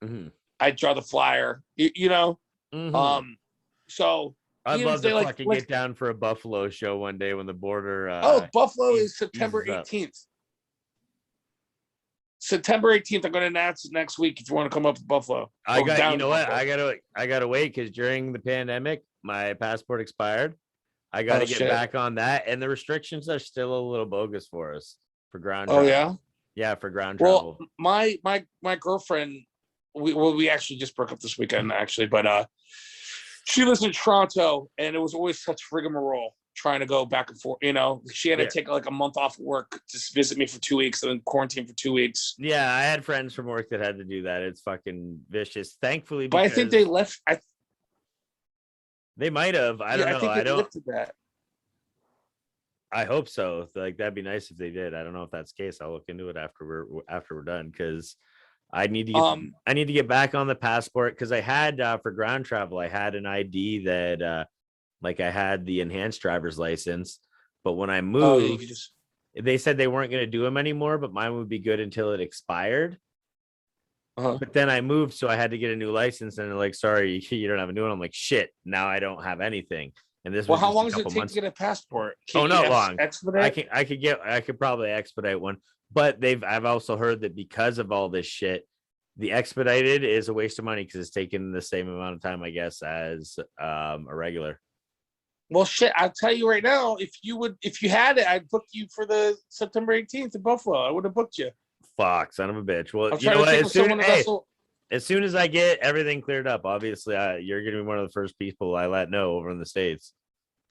Speaker 2: I draw the flyer,
Speaker 1: Mm-hmm.
Speaker 2: So
Speaker 1: I'd love to fucking get down for a Buffalo show one day when the border.
Speaker 2: Buffalo is September 18th. September 18th, I'm going to announce it next week if you want to come up to Buffalo.
Speaker 1: I gotta wait because during the pandemic, my passport expired. I got to get back on that, and the restrictions are still a little bogus for us for ground travel. Yeah, for ground travel.
Speaker 2: Well, my girlfriend, we actually just broke up this weekend actually, but she lives in Toronto, and it was always such rigmarole trying to go back and forth. She had to take like a month off of work to visit me for 2 weeks and then quarantine for 2 weeks.
Speaker 1: Yeah, I had friends from work that had to do that. It's fucking vicious. Thankfully,
Speaker 2: but I think they left.
Speaker 1: They might have. I don't know.
Speaker 2: I don't. Lifted that.
Speaker 1: I hope so. Like that'd be nice if they did. I don't know if that's the case. I'll look into it after we're done because I need to get back on the passport because I had for ground travel I had an ID that like I had the enhanced driver's license, but when I moved, they said they weren't going to do them anymore, but mine would be good until it expired. But then I moved, so I had to get a new license, and they're like, "Sorry, you don't have a new one." I'm like, "Shit!" Now I don't have anything. And this. Well,
Speaker 2: how long does it take to get a passport?
Speaker 1: Not long. I could probably expedite one, But I've also heard that because of all this shit, the expedited is a waste of money because it's taking the same amount of time, I guess, as a regular.
Speaker 2: Well, shit, I'll tell you right now, if you had it, I'd book you for the September 18th in Buffalo. I would have booked you.
Speaker 1: Fuck, son of a bitch. Well,
Speaker 2: I'm
Speaker 1: you know
Speaker 2: trying to
Speaker 1: what?
Speaker 2: think of someone to wrestle.
Speaker 1: As soon as I get everything cleared up, obviously, you're going to be one of the first people I let know over in the States.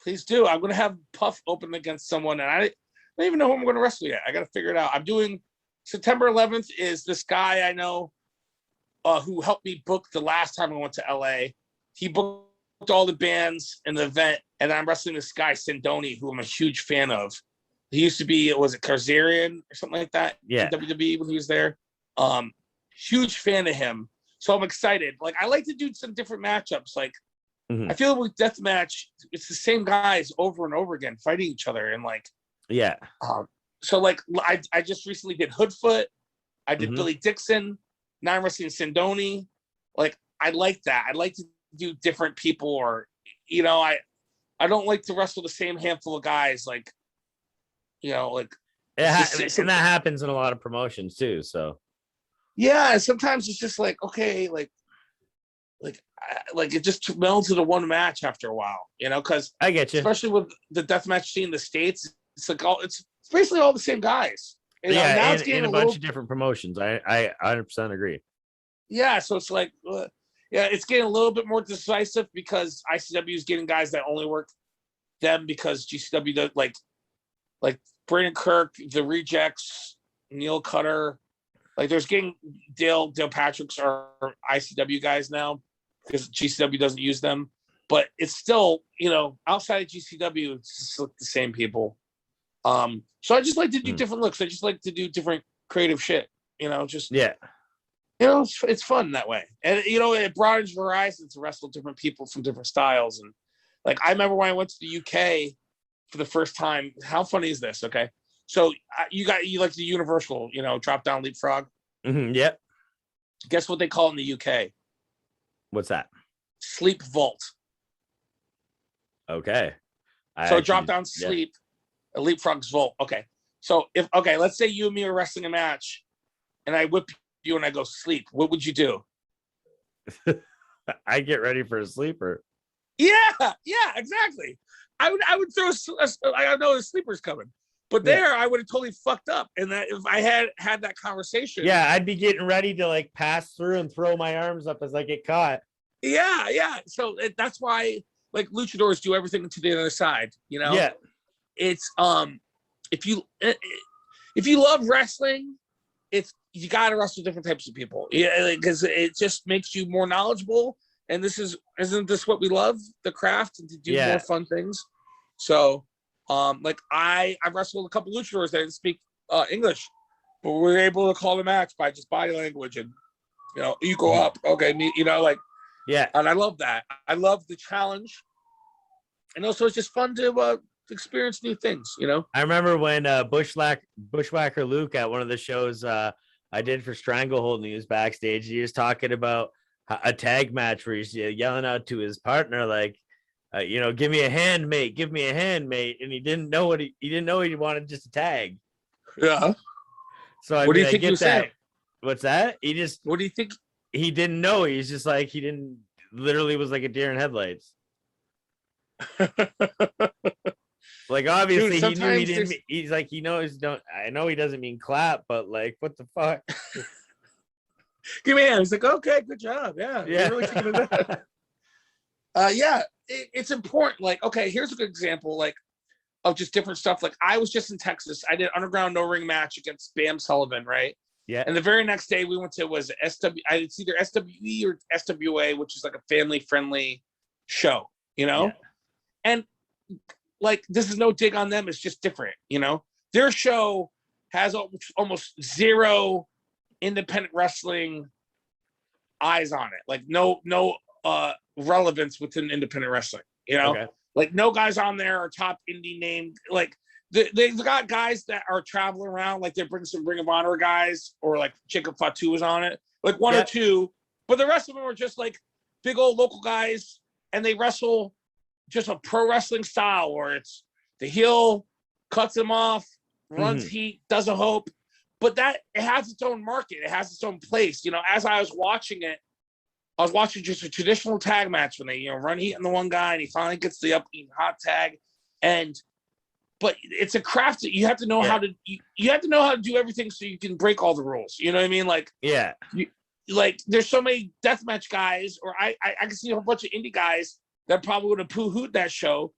Speaker 2: Please do. I'm going to have Puff open against someone, and I don't even know who I'm going to wrestle yet. I got to figure it out. I'm doing September 11th is this guy I know who helped me book the last time I went to LA. He booked all the bands in the event, and I'm wrestling this guy, Sindoni, who I'm a huge fan of. He used to be, was it Kazarian or something like that?
Speaker 1: Yeah.
Speaker 2: In WWE when he was there. Huge fan of him. So I'm excited. Like, I like to do some different matchups. Like, I feel with Deathmatch, it's the same guys over and over again fighting each other. And like,
Speaker 1: yeah.
Speaker 2: So like, I just recently did Hoodfoot. I did Billy Dixon. Now I'm wrestling Sindoni. Like, I like that. I like to do different people, or, you know, I don't like to wrestle the same handful of guys. Like, you know, like,
Speaker 1: and that happens in a lot of promotions too. So
Speaker 2: yeah, and sometimes it's just like, okay, like it just melds into one match after a while, you know, because
Speaker 1: I get you,
Speaker 2: especially with the deathmatch scene in the States. It's like it's basically all the same guys. You know,
Speaker 1: yeah,
Speaker 2: now
Speaker 1: it's in a bunch of different promotions. I 100% agree.
Speaker 2: Yeah, so it's like, yeah, it's getting a little bit more decisive because ICW is getting guys that only work them because GCW does, like Brandon Kirk, the Rejects, Neil Cutter, like there's getting Dale Patrick's are ICW guys now because GCW doesn't use them, but it's still, you know, outside of GCW, it's just like the same people. So I just like to do different looks. I just like to do different creative shit, you know, just,
Speaker 1: yeah.
Speaker 2: You know, it's fun that way. And, you know, it broadens your horizons to wrestle different people from different styles. And like, I remember when I went to the UK for the first time, how funny is this? Okay. So you like the universal, you know, drop down leapfrog.
Speaker 1: Yep.
Speaker 2: Guess what they call it in the UK?
Speaker 1: What's that?
Speaker 2: Sleep vault.
Speaker 1: Okay.
Speaker 2: So drop down sleep, a leapfrog's vault. Okay. So let's say you and me are wrestling a match and I whip you and I go sleep. What would you do?
Speaker 1: I get ready for a sleeper.
Speaker 2: Yeah, exactly. I would throw I know the sleeper's coming, but there I would have totally fucked up. And that if I had that conversation,
Speaker 1: I'd be getting ready to like pass through and throw my arms up as I get caught.
Speaker 2: Yeah. So that's why like luchadors do everything to the other side. You know, it's if you love wrestling, you got to wrestle different types of people. Yeah, because it just makes you more knowledgeable. And isn't this what we love, the craft, and to do more fun things? So, like I've wrestled a couple luchadors that didn't speak English, but we were able to call the match by just body language and, you know, you go up, okay, you know, like, and I love that. I love the challenge, and also it's just fun to experience new things, you know.
Speaker 1: I remember when Bushwhacker Luke at one of the shows I did for Stranglehold, and he was backstage. He was talking about a tag match where he's yelling out to his partner, like, you know, give me a hand, mate, give me a hand, mate. And he didn't know he wanted just a tag.
Speaker 2: Yeah.
Speaker 1: So
Speaker 2: what do you think he was saying?
Speaker 1: What's that?
Speaker 2: What do you think?
Speaker 1: He didn't know. He's just like, literally was like a deer in headlights. Like, obviously, he knew he didn't. He's like, he knows. I know he doesn't mean clap, but like, what the fuck?
Speaker 2: Give me a hand. He's like, okay, good job. Yeah. You're really thinking of that. It's important. Like, okay, here's a good example, like, of just different stuff. Like, I was just in Texas. I did Underground No Ring match against Bam Sullivan, right?
Speaker 1: Yeah.
Speaker 2: And the very next day we went to it's either SWE or SWA, which is like a family friendly show, you know? Yeah. And like, this is no dig on them. It's just different, you know? Their show has almost zero independent wrestling eyes on it. Like no relevance within independent wrestling, you know? Okay. Like no guys on there are top indie name. Like they've got guys that are traveling around, like they bring some Ring of Honor guys, or like Jacob Fatu was on it, like one or two, but the rest of them are just like big old local guys, and they wrestle just a pro wrestling style where it's the heel cuts him off, runs heat, does a hope, but that it has its own market. It has its own place. You know, as I was watching it, I was watching just a traditional tag match when they, you know, run heat on the one guy and he finally gets the up hot tag. But it's a craft that you have to know how to, you have to know how to do everything so you can break all the rules. You know what I mean? Like, like there's so many deathmatch guys, or I can see a whole bunch of indie guys that probably would have poo-hooed that show,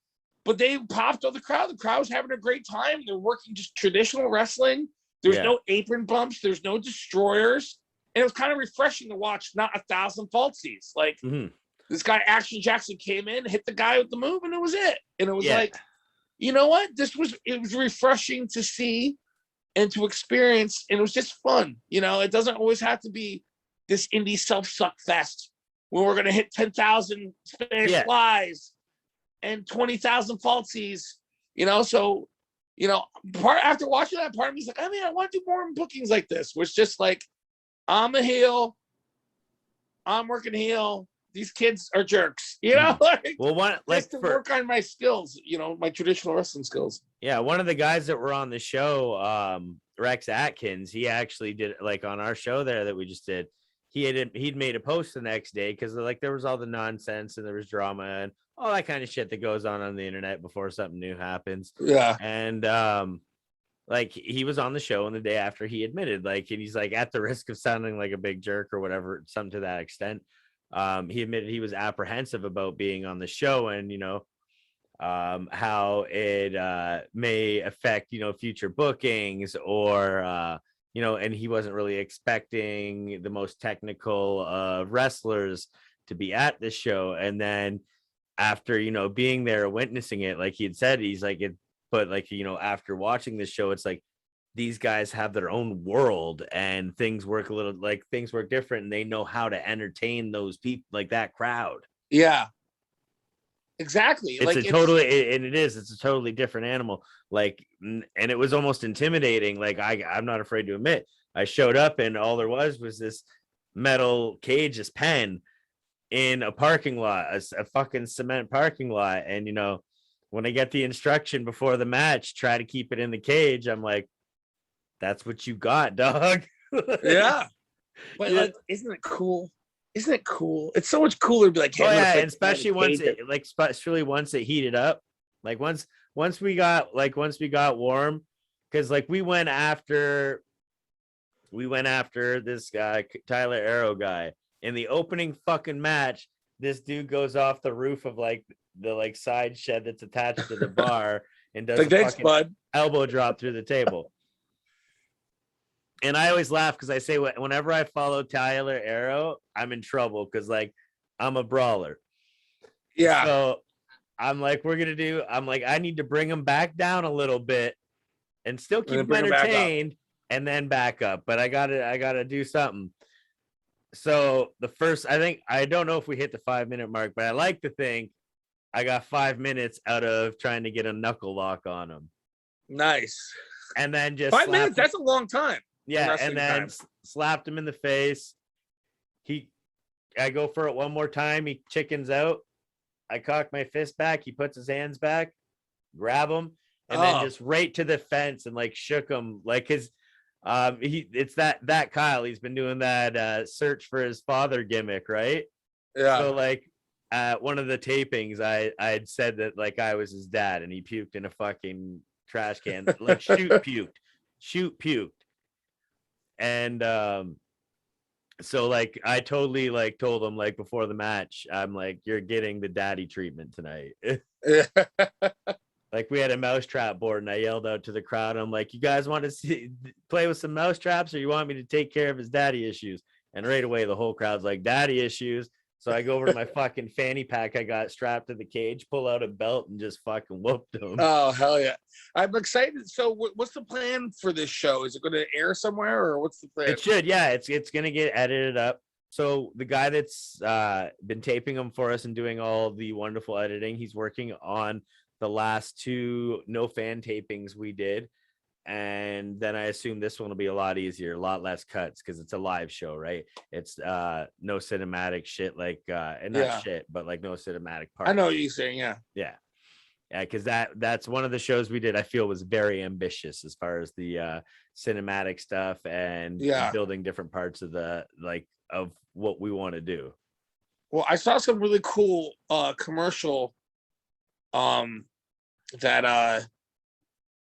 Speaker 2: but they popped all the crowd. The crowd was having a great time. They're working just traditional wrestling. There's no apron bumps. There's no destroyers. And it was kind of refreshing to watch, not 1,000 falsies. Like this guy, Action Jackson, came in, hit the guy with the move, and it was it. And it was like, you know what? It was refreshing to see and to experience. And it was just fun. You know, it doesn't always have to be this indie self-suck fest where we're going to hit 10,000 Spanish flies and 20,000 falsies, you know? So, you know, after watching that, part of me's like, I mean, I want to do more bookings like this, which just like, I'm a heel, I'm working heel, these kids are jerks, you know? Like, to work on my skills, you know, my traditional wrestling skills.
Speaker 1: Yeah, one of the guys that were on the show, Rex Atkins, he actually did, like, on our show there that we just did, he'd made a post the next day because like there was all the nonsense and there was drama and all that kind of shit that goes on the internet before something new happens.
Speaker 2: Yeah.
Speaker 1: And like he was on the show and the day after he admitted, like, and he's like, at the risk of sounding like a big jerk or whatever, something to that extent, he admitted he was apprehensive about being on the show and, you know, how it may affect, you know, future bookings or you know, and he wasn't really expecting the most technical wrestlers to be at this show. And then after, you know, being there, witnessing it, like he had said, he's like, but like, you know, after watching this show, it's like these guys have their own world and things work different and they know how to entertain those people, like that crowd.
Speaker 2: Yeah. Exactly.
Speaker 1: It's a totally different animal. Like, and it was almost intimidating. Like I'm not afraid to admit, I showed up and all there was this metal cage, this pen in a parking lot, a fucking cement parking lot. And, you know, when I get the instruction before the match, try to keep it in the cage. I'm like, that's what you got, dog.
Speaker 2: Yeah. But like, isn't it cool? Isn't it cool? It's so much cooler to be like, hey,
Speaker 1: and especially once it heated up, like once we got warm, because like we went after this guy, Tyler Arrow guy, in the opening fucking match. This dude goes off the roof of like the like side shed that's attached to the bar and does
Speaker 2: like,
Speaker 1: a fucking elbow drop through the table. And I always laugh because I say whenever I follow Tyler Arrow, I'm in trouble because like I'm a brawler.
Speaker 2: Yeah.
Speaker 1: So I'm like, I need to bring him back down a little bit and still keep him entertained and then back up. But I gotta do something. So I don't know if we hit the 5-minute mark, but I like to think I got 5 minutes out of trying to get a knuckle lock on him.
Speaker 2: Nice.
Speaker 1: And then just
Speaker 2: 5 minutes, that's a long time.
Speaker 1: Yeah, and then slapped him in the face. I go for it one more time. He chickens out. I cock my fist back. He puts his hands back, grab him, and then just right to the fence and like shook him. Like it's that Kyle. He's been doing that search for his father gimmick, right?
Speaker 2: Yeah.
Speaker 1: So like at one of the tapings, I had said that like I was his dad, and he puked in a fucking trash can. Like shoot puked. And so like I totally like told him like before the match, I'm like, you're getting the daddy treatment tonight. Like we had a mousetrap board and I yelled out to the crowd, I'm like, you guys want to play with some mousetraps or you want me to take care of his daddy issues? And right away the whole crowd's like, daddy issues. So I go over to my fucking fanny pack I got strapped to the cage, pull out a belt and just fucking whooped him.
Speaker 2: Oh, hell yeah. I'm excited. So what's the plan for this show? Is it going to air somewhere or what's the plan?
Speaker 1: It should, yeah. It's going to get edited up. So the guy that's been taping them for us and doing all the wonderful editing, he's working on the last 2 no fan tapings we did. And then I assume this one will be a lot easier, a lot less cuts because it's a live show, right? It's no cinematic shit, like and not shit, but like no cinematic part.
Speaker 2: I know what you're saying,
Speaker 1: yeah, because that's one of the shows we did. I feel was very ambitious as far as the cinematic stuff and building different parts of the of what we want to do.
Speaker 2: Well, I saw some really cool commercial that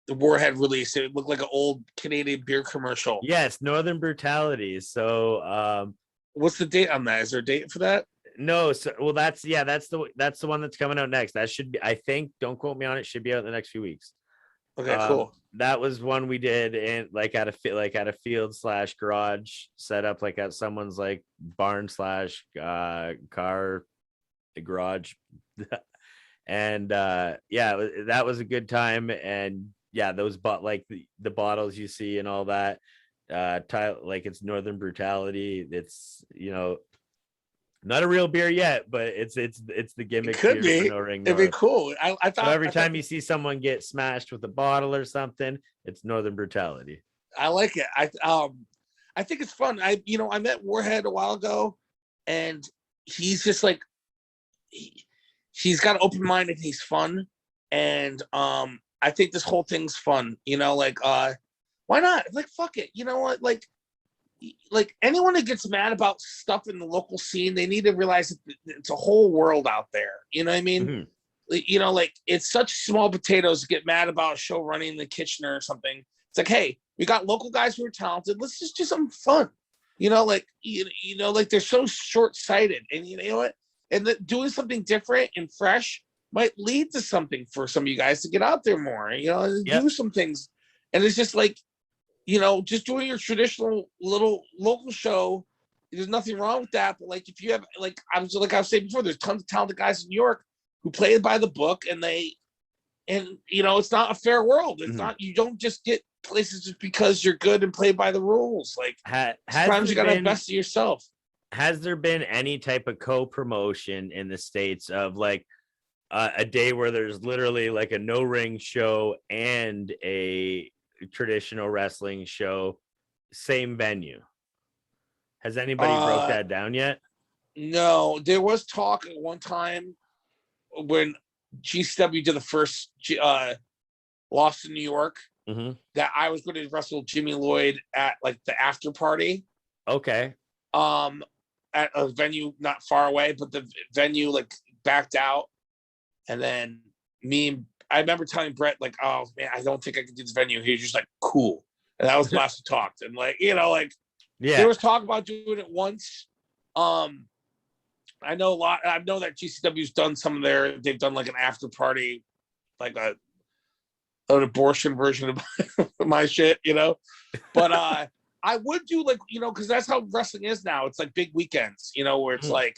Speaker 2: the Warhead released. It looked like an old Canadian beer commercial.
Speaker 1: Yes, Northern Brutality. So
Speaker 2: what's the date on that? Is there a date for that?
Speaker 1: No, so well that's the one that's coming out next. That should be, I think, don't quote me on it, should be out in the next few weeks.
Speaker 2: Okay, cool.
Speaker 1: That was one we did in at a field / garage setup, like at someone's like barn / car garage. And that was a good time. And those like the bottles you see and all that, like it's Northern Brutality. It's, not a real beer yet, but it's the gimmick.
Speaker 2: It could be.
Speaker 1: No Ring
Speaker 2: It'd be cool. I thought,
Speaker 1: so every time you see someone get smashed with a bottle or something, it's Northern Brutality.
Speaker 2: I like it. I think it's fun. I met Warhead a while ago, and he's just like he's got an open mind and he's fun. And I think this whole thing's fun. Why not? Like, fuck it. You know what? Like anyone that gets mad about stuff in the local scene, they need to realize that it's a whole world out there. You know what I mean? Mm-hmm. It's such small potatoes to get mad about a show running in the kitchen or something. It's like, hey, we got local guys who are talented. Let's just do something fun. They're so short-sighted, and you know what? And doing something different and fresh might lead to something for some of you guys to get out there more. Do some things, and it's just like, just doing your traditional little local show, there's nothing wrong with that. But like, if you have, like I was saying before, there's tons of talented guys in New York who play it by the book, and it's not a fair world. It's not, you don't just get places just because you're good and play by the rules. Like, sometimes you gotta invest in yourself.
Speaker 1: Has there been any type of co-promotion in the States of like a day where there's literally like a no ring show and a traditional wrestling show, same venue? Has anybody broke that down yet?
Speaker 2: No, there was talk at one time when GCW did the first Lost in New York, that I was going to wrestle Jimmy Lloyd at like the after party.
Speaker 1: Okay.
Speaker 2: At a venue not far away, but the venue like backed out, and then I remember telling Brett, like, oh man, I don't think I can do this venue. He was just like, cool. And that was the last we talked. And there was talk about doing it once. I know a lot. I know that GCW's done they've done like an after party, like an abortion version of my shit, But I would do because that's how wrestling is now. It's like big weekends, where it's like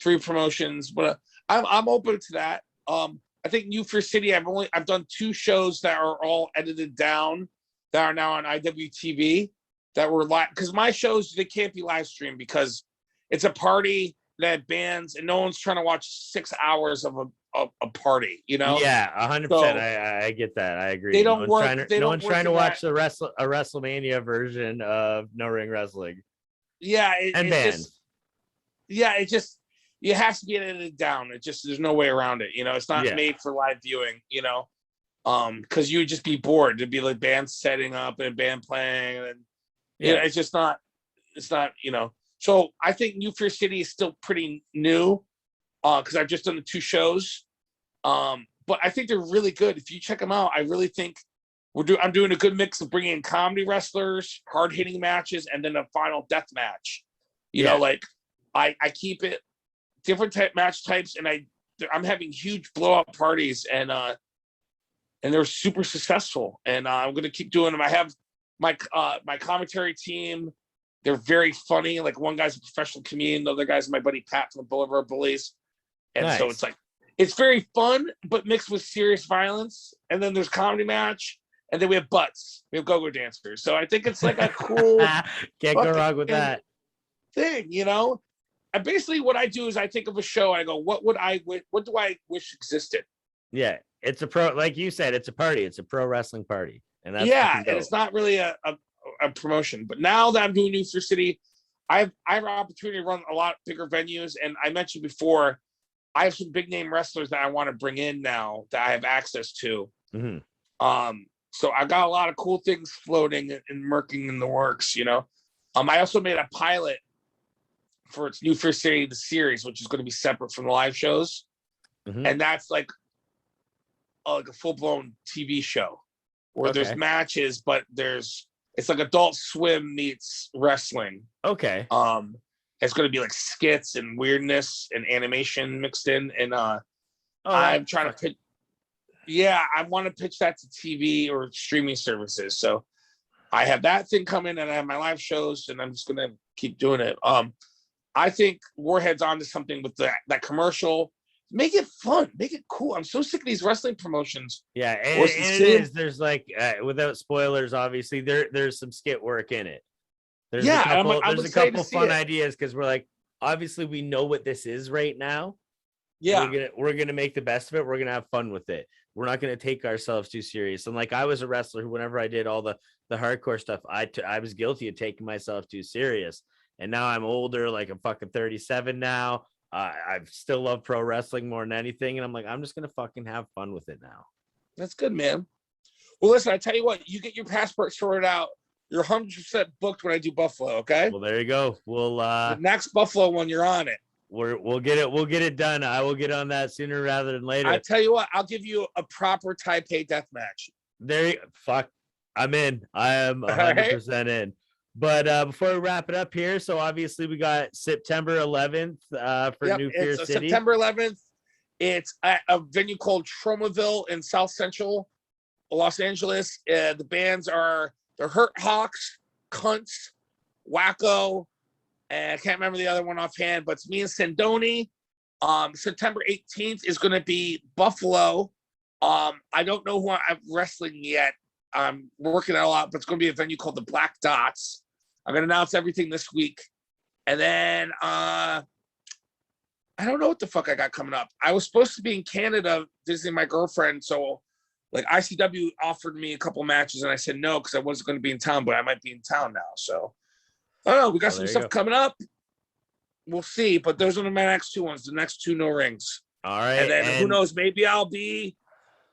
Speaker 2: 3 promotions. But I'm open to that. I think New Fear City, I've done 2 shows that are all edited down that are now on IWTV that were live, because my shows, they can't be live streamed because it's a party that bands and no one's trying to watch 6 hours of a party,
Speaker 1: Yeah, 100%. I get that. I agree.
Speaker 2: They don't work.
Speaker 1: No one's trying to watch a WrestleMania version of No Ring Wrestling.
Speaker 2: Yeah,
Speaker 1: and bands.
Speaker 2: You have to get edited down. There's no way around it. It's not made for live viewing, because you would just be bored. It'd be like bands setting up and band playing, and it's just not, So I think New Fear City is still pretty new, because I've just done the 2 shows. But I think they're really good. If you check them out, I really think I'm doing a good mix of bringing in comedy wrestlers, hard hitting matches, and then a final death match. I keep it different match types, and I'm having huge blow up parties, and they're super successful. And I'm going to keep doing them. I have my commentary team. They're very funny. Like, one guy's a professional comedian, the other guy's my buddy Pat from the Boulevard Bullies. And so it's like, it's very fun, but mixed with serious violence. And then there's comedy match, and then we have butts. We have go-go dancers. So I think it's like a cool
Speaker 1: can't go wrong with that
Speaker 2: thing, And basically what I do is I think of a show and I go, what do I wish existed?
Speaker 1: Yeah, it's a like you said, it's a party. It's a pro wrestling party. And that's
Speaker 2: and it's not really a promotion. But now that I'm doing New Fear City, I have an opportunity to run a lot bigger venues. And I mentioned before, I have some big name wrestlers that I want to bring in now that I have access to. So I got a lot of cool things floating and murking in the works, you know. I also made a pilot for its new first series, the series, which is going to be separate from the live shows. And that's like a full-blown TV show where there's matches, but it's like Adult Swim meets wrestling.
Speaker 1: Okay.
Speaker 2: It's going to be like skits and weirdness and animation mixed in. And I'm trying to pitch. Yeah, I want to pitch that to TV or streaming services. So I have that thing coming, and I have my live shows, and I'm just going to keep doing it. I think Warhead's onto something with that commercial. Make it fun, make it cool. I'm so sick of these wrestling promotions.
Speaker 1: Yeah, and it is. There's like, without spoilers, obviously there's some skit work in it. There's a couple fun ideas because we're like, obviously we know what this is right now. Yeah, we're gonna make the best of it. We're gonna have fun with it. We're not gonna take ourselves too serious. And like, I was a wrestler who, whenever I did all the hardcore stuff, I was guilty of taking myself too serious. And now I'm older, like I'm fucking 37 now. I still love pro wrestling more than anything, and I'm like, I'm just gonna fucking have fun with it now.
Speaker 2: That's good, man. Well, listen, I tell you what, you get your passport sorted out. You're 100% booked when I do Buffalo. Okay.
Speaker 1: Well, there you go. We'll
Speaker 2: the next Buffalo one, you're on it.
Speaker 1: We'll get it done. I will get on that sooner rather than later.
Speaker 2: I tell you what, I'll give you a proper Taipei death match.
Speaker 1: I'm in. I am 100% in. But before we wrap it up here, so obviously we got September 11th for New Fear City.
Speaker 2: September 11th. It's at a venue called Tromaville in South Central Los Angeles. The bands are the Hurt Hawks, Cunts, Wacko, and I can't remember the other one offhand, but it's me and Sandoni. September 18th is going to be Buffalo. I don't know who I'm wrestling yet. I'm working it all out, but it's going to be a venue called the Black Dots. I'm going to announce everything this week. And then I don't know what the fuck I got coming up. I was supposed to be in Canada visiting my girlfriend. So like ICW offered me a couple matches and I said no, because I wasn't going to be in town, but I might be in town now. So I don't know. We got some stuff coming up. We'll see. But those are my next two ones. The next two no rings.
Speaker 1: All right.
Speaker 2: And then who knows? Maybe I'll be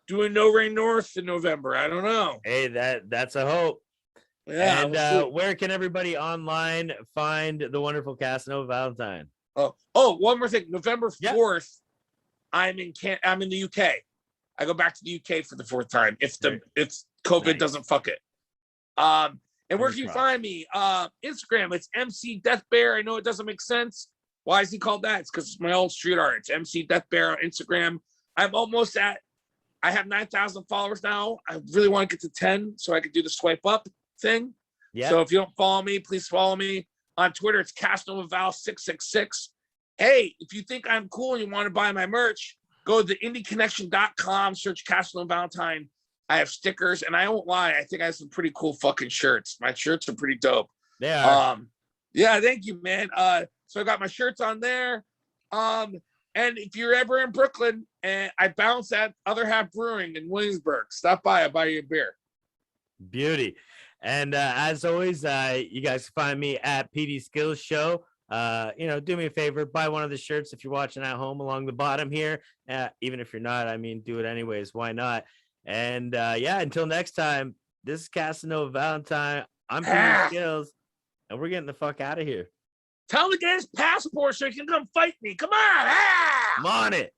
Speaker 2: doing No Ring North in November. I don't know.
Speaker 1: Hey, that's a hope. Yeah. And where can everybody online find the wonderful Casanova Valentine?
Speaker 2: Oh, one more thing. November 4th, I'm in the UK. I go back to the UK for the fourth time if COVID doesn't fuck it. And where can you find me? Instagram, it's MC Death Bear. I know it doesn't make sense. Why is he called that? It's because it's my old street art. It's MC Death Bear on Instagram. I have 9,000 followers now. I really want to get to 10 so I could do the swipe up thing. Yeah. So if you don't follow me, please follow me. On Twitter, it's Casanova Val 666. Hey, if you think I'm cool and you want to buy my merch, go to indieconnection.com, search Casanova Valentine. I have stickers, and I won't lie, I think I have some pretty cool fucking shirts. My shirts are pretty dope.
Speaker 1: They are.
Speaker 2: Yeah, thank you, man. So I got my shirts on there. And if you're ever in Brooklyn, and I bounce at Other Half Brewing in Williamsburg, stop by. I'll buy you a beer.
Speaker 1: Beauty. And as always, you guys can find me at PD Skillz Show. Do me a favor, buy one of the shirts if you're watching at home along the bottom here. Even if you're not, I mean, do it anyways. Why not? And until next time, this is Casanova Valentine. I'm PD Skillz, and we're getting the fuck out of here.
Speaker 2: Tell him to get his passport so he can come fight me. Come on.
Speaker 1: I'm on it.